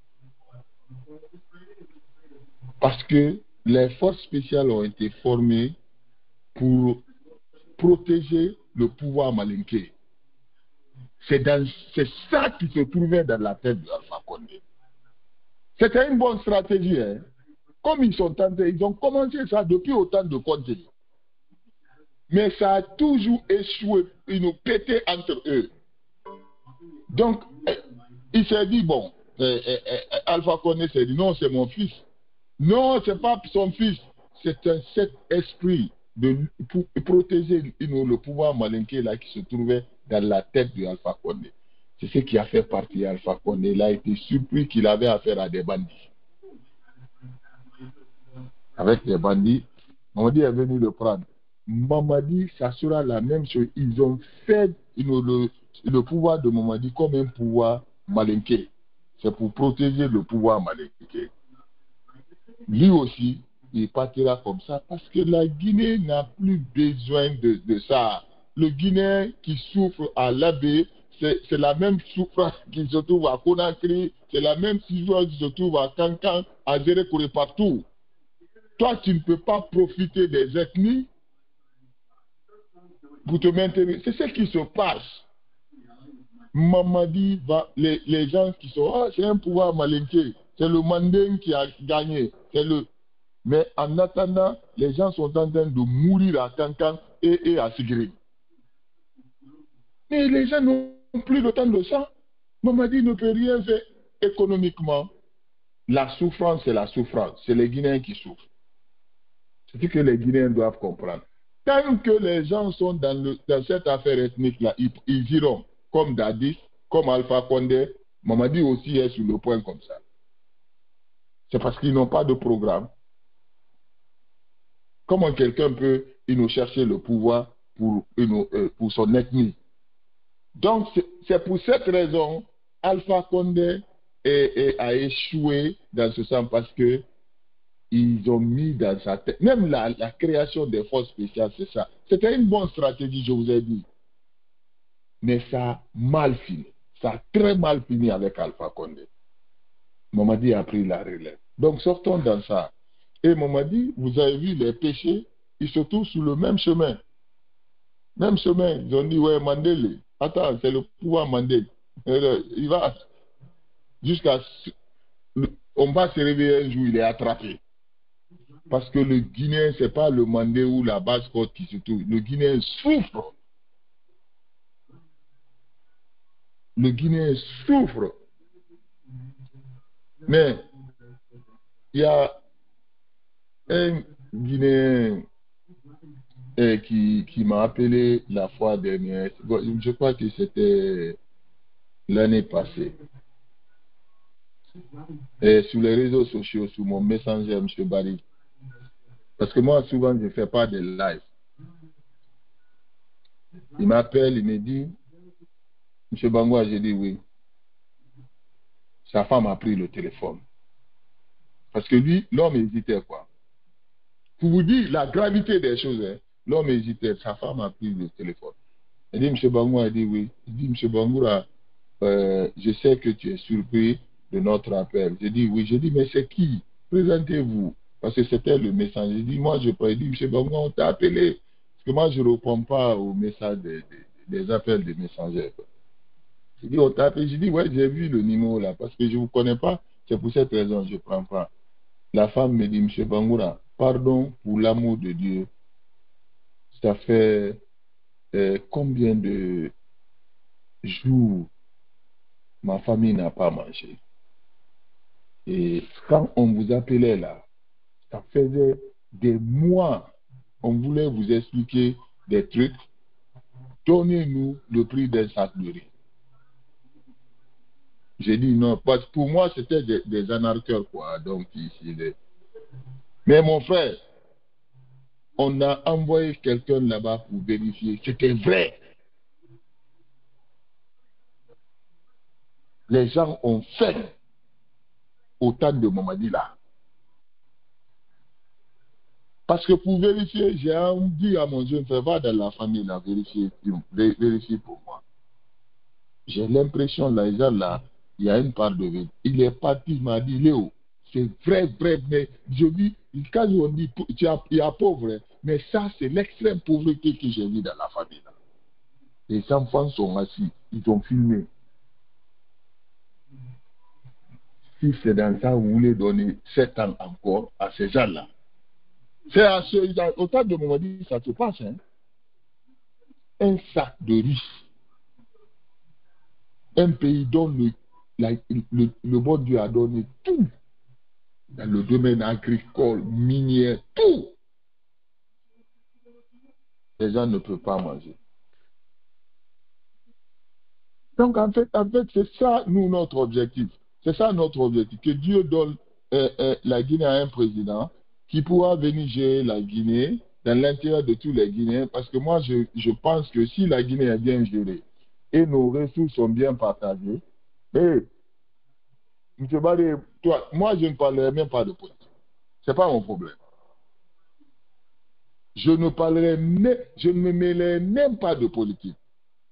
Speaker 3: Parce que les forces spéciales ont été formées pour protéger le pouvoir malinké. C'est ça qui se trouvait dans la tête d'Alpha Condé. C'était une bonne stratégie. Hein? Comme ils sont tentés, ils ont commencé ça depuis autant de Condé. Mais ça a toujours échoué, ils nous pétaient entre eux. Donc, il s'est dit, bon, Alpha Condé s'est dit, non, c'est mon fils. Non, ce n'est pas son fils. C'est cet esprit pour protéger le pouvoir malinké là qui se trouvait dans la tête de Alpha Condé. C'est ce qui a fait partie Alpha Condé. Il a été surpris qu'il avait affaire à des bandits. Avec des bandits, on dit est venu le prendre. Mamadi, ça sera la même chose. Ils ont fait le pouvoir de Mamadi comme un pouvoir malinqué. C'est pour protéger le pouvoir malinqué. Lui aussi, il partira comme ça parce que la Guinée n'a plus besoin de ça. Le Guinéen qui souffre à l'Abbé, c'est la même souffrance qui se trouve à Conakry, c'est la même souffrance qui se trouve à Cancan, à Zérekouré, partout. Toi, tu ne peux pas profiter des ethnies pour te maintenir. C'est ce qui se passe. Mamadi va, les gens qui sont, c'est un pouvoir malinqué, c'est le Manding qui a gagné, mais en attendant, les gens sont en train de mourir à Cancan et à Sigiri. Mais les gens n'ont plus le temps de ça. Mamadi ne peut rien faire économiquement. La souffrance, c'est la souffrance. C'est les Guinéens qui souffrent. C'est ce que les Guinéens doivent comprendre. Tant que les gens sont dans cette affaire ethnique-là, ils iront comme Dadis, comme Alpha Condé. Mamadi aussi est sur le point comme ça. C'est parce qu'ils n'ont pas de programme. Comment quelqu'un peut chercher le pouvoir pour son ethnie? Donc, c'est pour cette raison Alpha Condé a échoué dans ce sens parce que ils ont mis dans sa tête, même la création des forces spéciales, c'est ça. C'était une bonne stratégie, je vous ai dit. Mais ça a mal fini. Ça a très mal fini avec Alpha Condé. Mamadi a pris la relève. Donc, sortons dans ça. Et Mamadi, vous avez vu les péchés, ils se trouvent sur le même chemin. Même chemin. Ils ont dit, ouais, Mandela. Attends, c'est le pouvoir Mandela. Il va jusqu'à... On va se réveiller un jour, il est attrapé. Parce que le Guinéen, ce n'est pas le Mandé ou la basse-côte qui se trouve. Le Guinéen souffre. Le Guinéen souffre. Mais il y a un Guinéen qui m'a appelé la fois dernière. Je crois que c'était l'année passée. Et sur les réseaux sociaux, sur mon messenger, M. Barry. Parce que moi, souvent, je ne fais pas de live. Il m'appelle, il me dit, M. Bangoua, j'ai dit oui. Sa femme a pris le téléphone. Parce que lui, l'homme hésitait quoi. Pour vous dire la gravité des choses, hein, l'homme hésitait, sa femme a pris le téléphone. Il dit, M. Bangoua, il dit oui. Il dit, M. Bangoura, je sais que tu es surpris de notre appel. J'ai dit oui. J'ai dit, mais c'est qui? Présentez-vous. Parce que c'était le message. J'ai dit, moi, je peux. Il dit, M. Bangoua, on t'a appelé. Parce que moi, je ne réponds pas aux messages des appels des messagers. J'ai dit, on t'a appelé. J'ai dit, ouais, j'ai vu le numéro là. Parce que je ne vous connais pas. C'est pour cette raison que je ne prends pas. La femme me dit, M. Bangoura, pardon pour l'amour de Dieu. Ça fait combien de jours ma famille n'a pas mangé. Et quand on vous appelait là, ça faisait des mois, on voulait vous expliquer des trucs. Donnez-nous le prix d'un sac de riz. J'ai dit non, parce que pour moi, c'était des anarcheurs, quoi. Donc, ici, Mais mon frère, on a envoyé quelqu'un là-bas pour vérifier. C'était vrai. Les gens ont fait autant de Mamadi là. Parce que pour vérifier, j'ai dit à mon jeune frère, va dans la famille là, vérifier pour moi. J'ai l'impression, là, les gens là, il y a une part de vide. Il est parti, il m'a dit, Léo, c'est vrai, mais je dis, quand on dit, il y a pauvre, mais ça, c'est l'extrême pauvreté que j'ai vu dans la famille là. Les enfants sont assis, ils ont filmé. Si c'est dans ça, vous voulez donner 7 ans encore à ces gens-là. C'est au temps de Mamadi, ça se passe. Hein? Un sac de riz. Un pays dont le bon Dieu a donné tout. Dans le domaine agricole, minier, tout. Les gens ne peuvent pas manger. Donc en fait c'est ça, nous, notre objectif. C'est ça notre objectif. Que Dieu donne la Guinée à un président qui pourra venir gérer la Guinée dans l'intérêt de tous les Guinéens, parce que moi, je pense que si la Guinée est bien gérée et nos ressources sont bien partagées, M. Barry, toi, moi, je ne parlerai même pas de politique. Ce n'est pas mon problème. Je ne me mêlerai même pas de politique.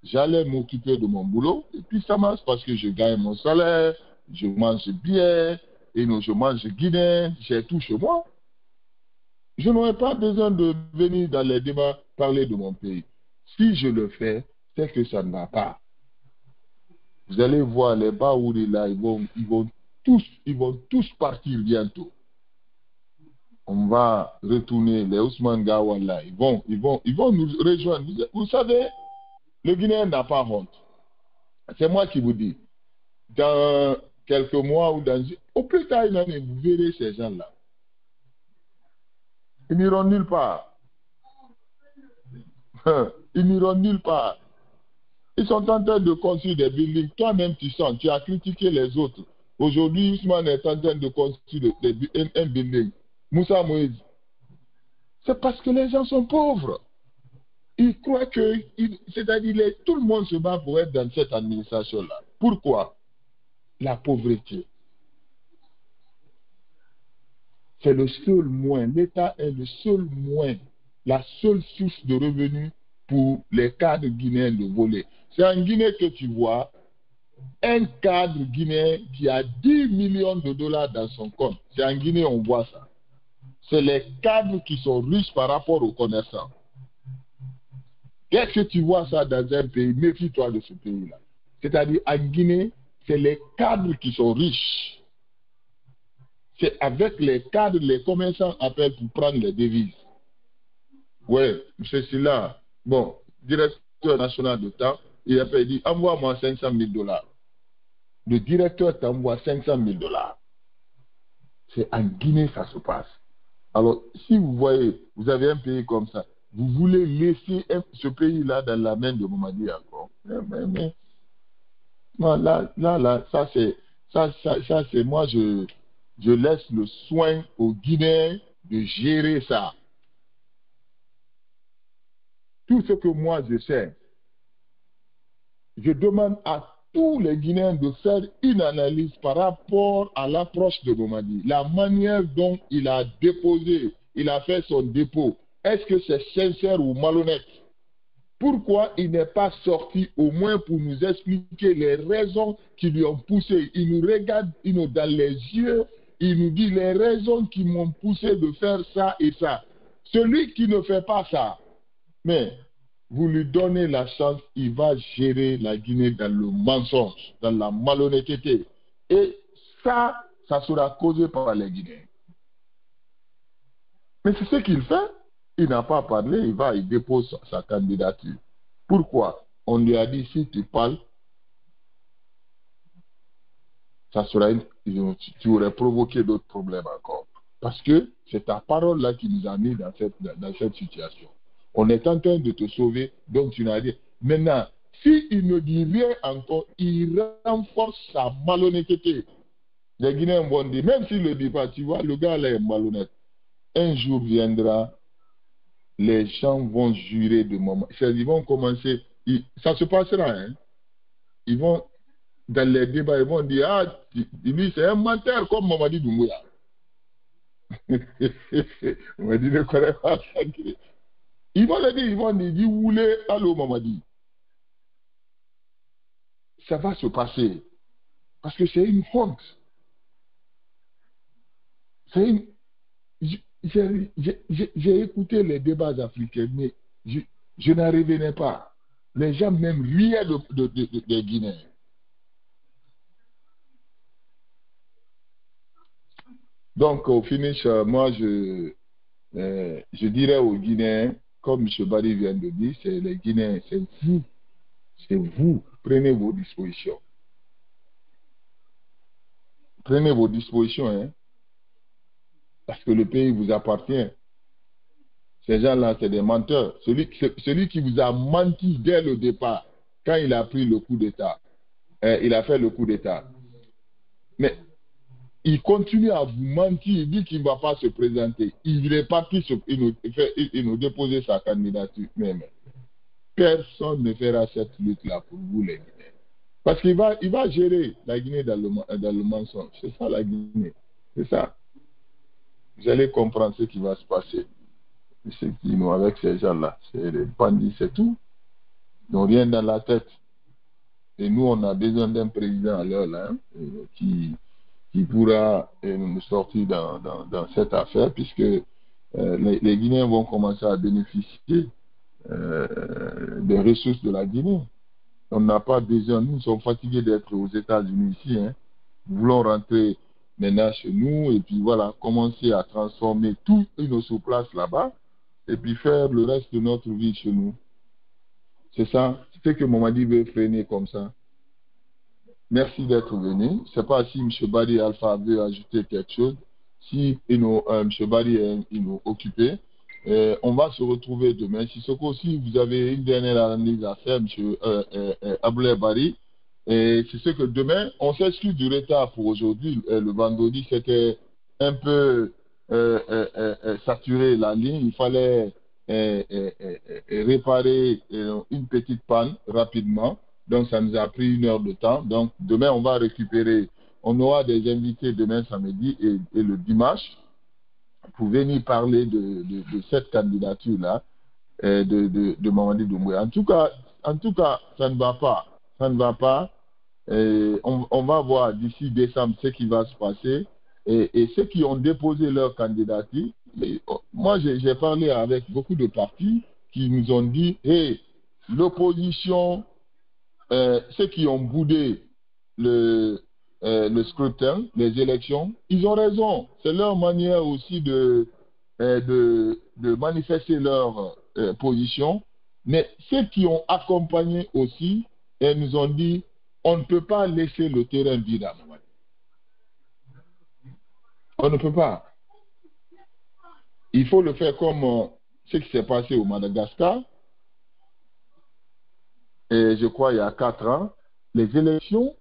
Speaker 3: J'allais m'occuper de mon boulot, et puis ça marche parce que je gagne mon salaire, je mange bien, et je mange guinéen, j'ai tout chez moi. Je n'aurais pas besoin de venir dans les débats parler de mon pays. Si je le fais, c'est que ça ne va pas. Vous allez voir les Baouri là, ils vont tous partir bientôt. On va retourner, les Ousmane Gawal là, ils vont nous rejoindre. Vous savez, le Guinéen n'a pas honte. C'est moi qui vous dis. Dans quelques mois ou au plus tard une année, vous verrez ces gens-là. Ils n'iront nulle part. Ils n'iront nulle part. Ils sont en train de construire des buildings. Toi-même, tu as critiqué les autres. Aujourd'hui, Ousmane est en train de construire un building. Moussa Moïse. C'est parce que les gens sont pauvres. Ils croient que, c'est-à-dire, tout le monde se bat pour être dans cette administration-là. Pourquoi? La pauvreté. C'est le seul moyen. L'État est le seul moyen, la seule source de revenus pour les cadres guinéens de voler. C'est en Guinée que tu vois un cadre guinéen qui a 10 millions de dollars dans son compte. C'est en Guinée on voit ça. C'est les cadres qui sont riches par rapport aux commerçants. Qu'est-ce que tu vois ça dans un pays? Méfie-toi de ce pays-là. C'est-à-dire, en Guinée, c'est les cadres qui sont riches. C'est avec les cadres, les commerçants appellent pour prendre les devises. Oui, M. Silla, bon, directeur national d'État, il a dit, envoie-moi 500 000 dollars. Le directeur t'envoie 500 000 dollars. C'est en Guinée que ça se passe. Alors, si vous voyez, vous avez un pays comme ça, vous voulez laisser ce pays-là dans la main de Mamadi encore. Mais non, là, ça c'est moi, je laisse le soin aux Guinéens de gérer ça. Tout ce que moi je sais, je demande à tous les Guinéens de faire une analyse par rapport à l'approche de Mamadi, la manière dont il a déposé, il a fait son dépôt. Est-ce que c'est sincère ou malhonnête? Pourquoi il n'est pas sorti au moins pour nous expliquer les raisons qui lui ont poussé? Il nous regarde dans les yeux, il nous dit les raisons qui m'ont poussé de faire ça et ça. Celui qui ne fait pas ça, mais vous lui donnez la chance, il va gérer la Guinée dans le mensonge, dans la malhonnêteté. Et ça sera causé par les Guinéens. Mais c'est ce qu'il fait. Il n'a pas parlé, il dépose sa candidature. Pourquoi? On lui a dit, si tu parles, ça sera tu aurais provoqué d'autres problèmes encore. Parce que c'est ta parole là qui nous a mis dans cette situation. On est en train de te sauver, donc tu n'as rien. Maintenant, s'il ne dit rien encore, il renforce sa malhonnêteté. Les Guinéens vont dire, même s'il ne le dit pas, tu vois, le gars là est malhonnête. Un jour viendra, les gens vont jurer de moment. Ils vont commencer, ça se passera, hein. Ils vont, dans les débats, ils vont dire, ah, lui c'est un menteur comme Mamadi Doumbouya. Mamadi ne connaît pas ça. Ils vont le dire, ils vont dire, vous voulez, allô Mamadi. Ça va se passer. Parce que c'est une honte. C'est une... J'ai écouté les débats africains, mais je n'en revenais pas. Les gens même riaient des Guinéens. Donc, au finish, moi, je dirais aux Guinéens, comme M. Barry vient de dire, c'est les Guinéens, c'est vous. C'est vous. Prenez vos dispositions. Prenez vos dispositions, hein. Parce que le pays vous appartient. Ces gens-là, c'est des menteurs. Celui qui vous a menti dès le départ, quand il a pris le coup d'État, il a fait le coup d'État. Mais il continue à vous mentir, il dit qu'il ne va pas se présenter. Il n'est pas pu il nous déposer sa candidature. Mais personne ne fera cette lutte-là pour vous, les Guinéens. Parce qu'il va gérer la Guinée dans le mensonge. C'est ça la Guinée. C'est ça. Vous allez comprendre ce qui va se passer. Avec ces gens-là. C'est les bandits, c'est tout. Ils n'ont rien dans la tête. Et nous, on a besoin d'un président à l'heure là, qui pourra nous sortir dans cette affaire, puisque les Guinéens vont commencer à bénéficier des ressources de la Guinée. On n'a pas besoin, nous sommes fatigués d'être aux États-Unis ici. Nous voulons rentrer maintenant chez nous et puis voilà, commencer à transformer tout nos sous-places là-bas et puis faire le reste de notre vie chez nous. C'est ça, c'est ce que Mamadi veut freiner comme ça. Merci d'être venu. Je ne sais pas si M. Badi Alpha veut ajouter quelque chose. Si M. Badi est occupé, on va se retrouver demain. Si si vous avez une dernière analyse à faire, M. Aboulaye Bari, c'est ce que demain, on s'excuse du retard pour aujourd'hui. Le vendredi, c'était un peu saturé la ligne. Il fallait réparer une petite panne rapidement. Donc, ça nous a pris 1 heure de temps. Donc, demain, on va récupérer. On aura des invités demain samedi et le dimanche pour venir parler de cette candidature-là de Mamadi Doumbouya. En tout cas, ça ne va pas. Ça ne va pas. On va voir d'ici décembre ce qui va se passer. Et ceux qui ont déposé leur candidature, moi, j'ai parlé avec beaucoup de partis qui nous ont dit, hey, l'opposition, ceux qui ont boudé le scrutin, les élections, ils ont raison. C'est leur manière aussi de manifester leur position. Mais ceux qui ont accompagné aussi, nous ont dit, on ne peut pas laisser le terrain vide à Mamadi. On ne peut pas. Il faut le faire comme ce qui s'est passé au Madagascar. Et je crois il y a 4 ans, les élections,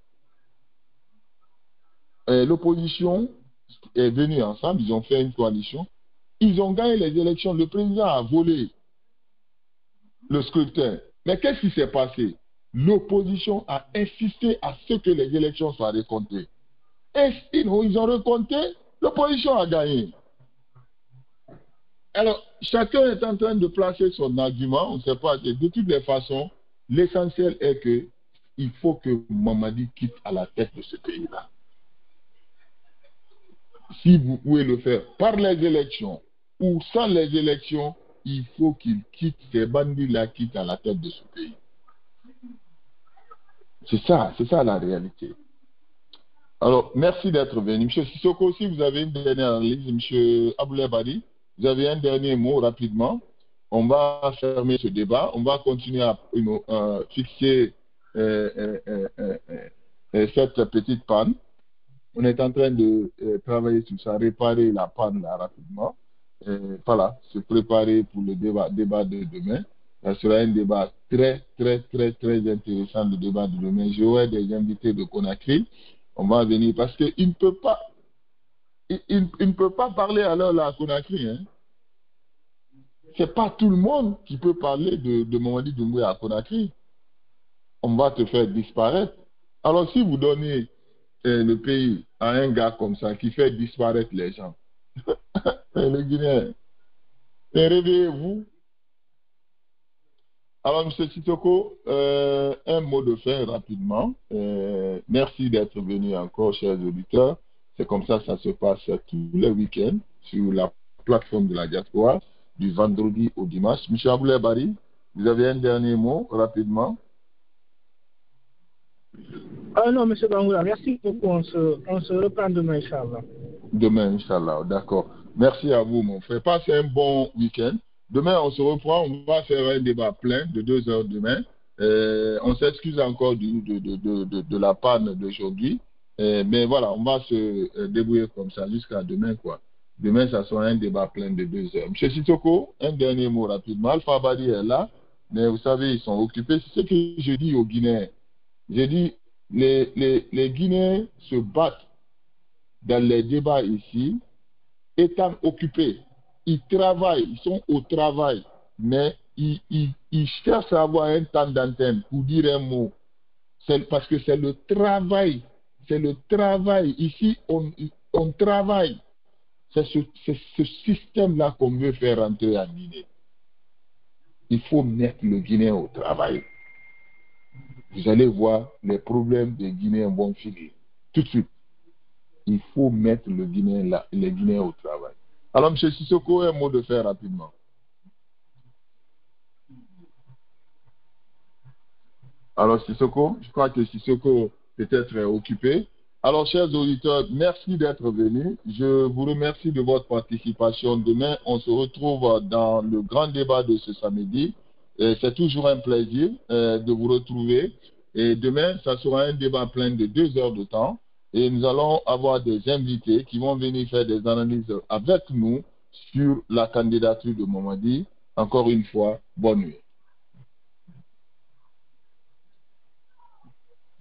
Speaker 3: l'opposition est venue ensemble, ils ont fait une coalition, ils ont gagné les élections, le président a volé le scrutin. Mais qu'est-ce qui s'est passé? L'opposition a insisté à ce que les élections soient recomptées. Et ils ont recompté, l'opposition a gagné. Alors, chacun est en train de placer son argument, on ne sait pas, de toutes les façons, l'essentiel est que il faut que Mamadi quitte à la tête de ce pays-là. Si vous pouvez le faire par les élections ou sans les élections, il faut qu'il quitte, ces bandits-là quittent à la tête de ce pays. C'est ça la réalité. Alors, merci d'être venu. M. Sissoko, si vous avez une dernière analyse, M. Aboulaye Bari, vous avez un dernier mot rapidement. On va fermer ce débat. On va continuer à fixer cette petite panne. On est en train de travailler sur ça, réparer la panne là rapidement. Voilà, se préparer pour le débat de demain. Ça sera un débat très intéressant, le débat de demain. J'aurai des invités de Conakry. On va venir parce qu'il ne peut pas, il ne peut pas parler alors là à Conakry. Hein. C'est pas tout le monde qui peut parler de Mamadi Doumbouya à Conakry. On va te faire disparaître. Alors si vous donnez le pays à un gars comme ça qui fait disparaître les gens, les Guinéens, réveillez-vous. Alors, M. Sissoko, un mot de fin rapidement. Merci d'être venu encore, chers auditeurs. C'est comme ça que ça se passe tous les week-ends sur la plateforme de la diaspora, du vendredi au dimanche. M. Aboulaye Bari, vous avez un dernier mot rapidement?
Speaker 5: Non, M. Bangoula, merci beaucoup. On se reprend demain, Inch'Allah. Demain,
Speaker 3: Inch'Allah, d'accord. Merci à vous, mon frère. Passez un bon week-end. Demain, on se reprend. On va faire un débat plein de 2 heures demain. On s'excuse encore de la panne d'aujourd'hui. Mais voilà, on va se débrouiller comme ça jusqu'à demain, quoi. Demain, ça sera un débat plein de 2 heures. M. Sissoko, un dernier mot rapidement. Alpha Badi est là, mais vous savez, ils sont occupés. C'est ce que je dis aux Guinéens. J'ai dit, les Guinéens se battent dans les débats ici, étant occupés, ils travaillent, ils sont au travail, mais ils cherchent à avoir un temps d'antenne pour dire un mot. Parce que c'est le travail. C'est le travail. Ici, on travaille. C'est ce système-là qu'on veut faire entrer en Guinée. Il faut mettre le Guinéen au travail. Vous allez voir, les problèmes des Guinéens vont finir. Tout de suite. Il faut mettre les Guinéens au travail. Alors, M. Sissoko, un mot de faire rapidement. Alors, Sissoko, je crois que Sissoko peut-être est occupé. Alors, chers auditeurs, merci d'être venus. Je vous remercie de votre participation. Demain, on se retrouve dans le grand débat de ce samedi. C'est toujours un plaisir de vous retrouver. Et demain, ça sera un débat plein de 2 heures de temps. Et nous allons avoir des invités qui vont venir faire des analyses avec nous sur la candidature de Mamadi. Encore une fois, bonne nuit.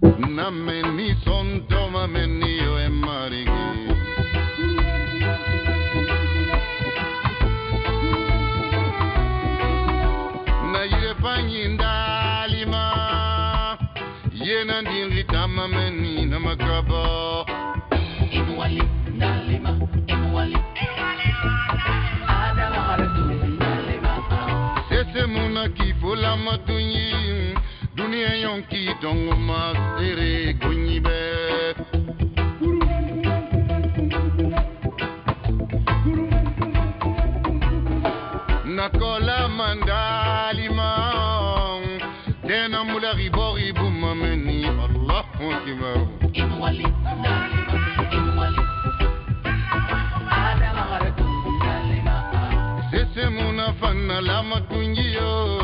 Speaker 1: Nameni son toma meni yo emarigi na ye fanyinda lima ye na ndingi ma meni na makaba
Speaker 2: inwali ndalima inwali ada maharatu ndalima
Speaker 1: sese muna kifula matunyi dunia yonki dongo masere kunyibe nakola mandalima tena mula ribori bumameni Allahu akbar
Speaker 2: inwali ndalima inwali ada maharatu ndalima
Speaker 1: sese muna fanna la matungiyo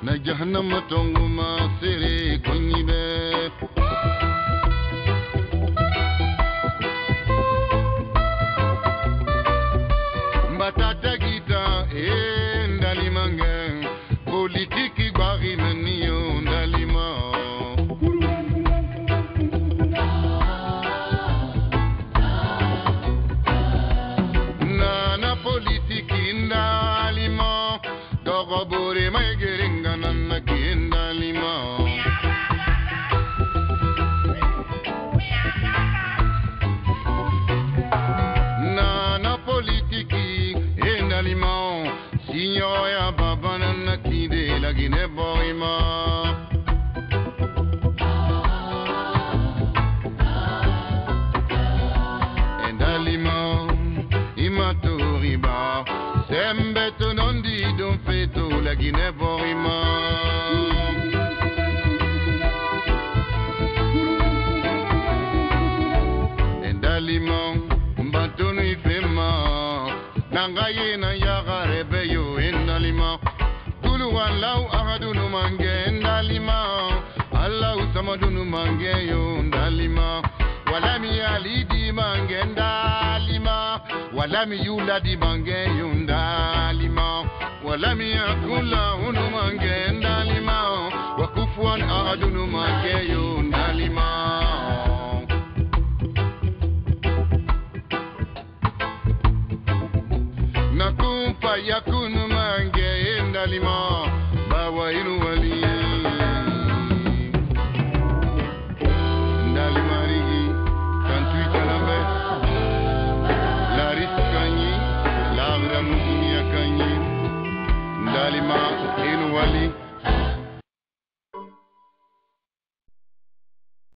Speaker 1: na jahannama tongo masere kunyibe mbatata gita ndalimange politiki gwari meniyo ndalima na politiki ndalima dogobore maigeringa nana kindalima nana politiki endalima sinyo ya baba nana kide la Guinée borima endalima imatoriba sembeto nondi don feto la Guinée borima endalima mbatono ifema nangaye na yaga rebeyo endalima tulu wallahu ahadunu mange endalima allahu samadunu mange yo endalima walami alidi mange endalima walami yuladi mange yundalima walami yakula unu mange ndalima wakufuan ahadunu mange yundalima nakumpa yakunu mange ndalima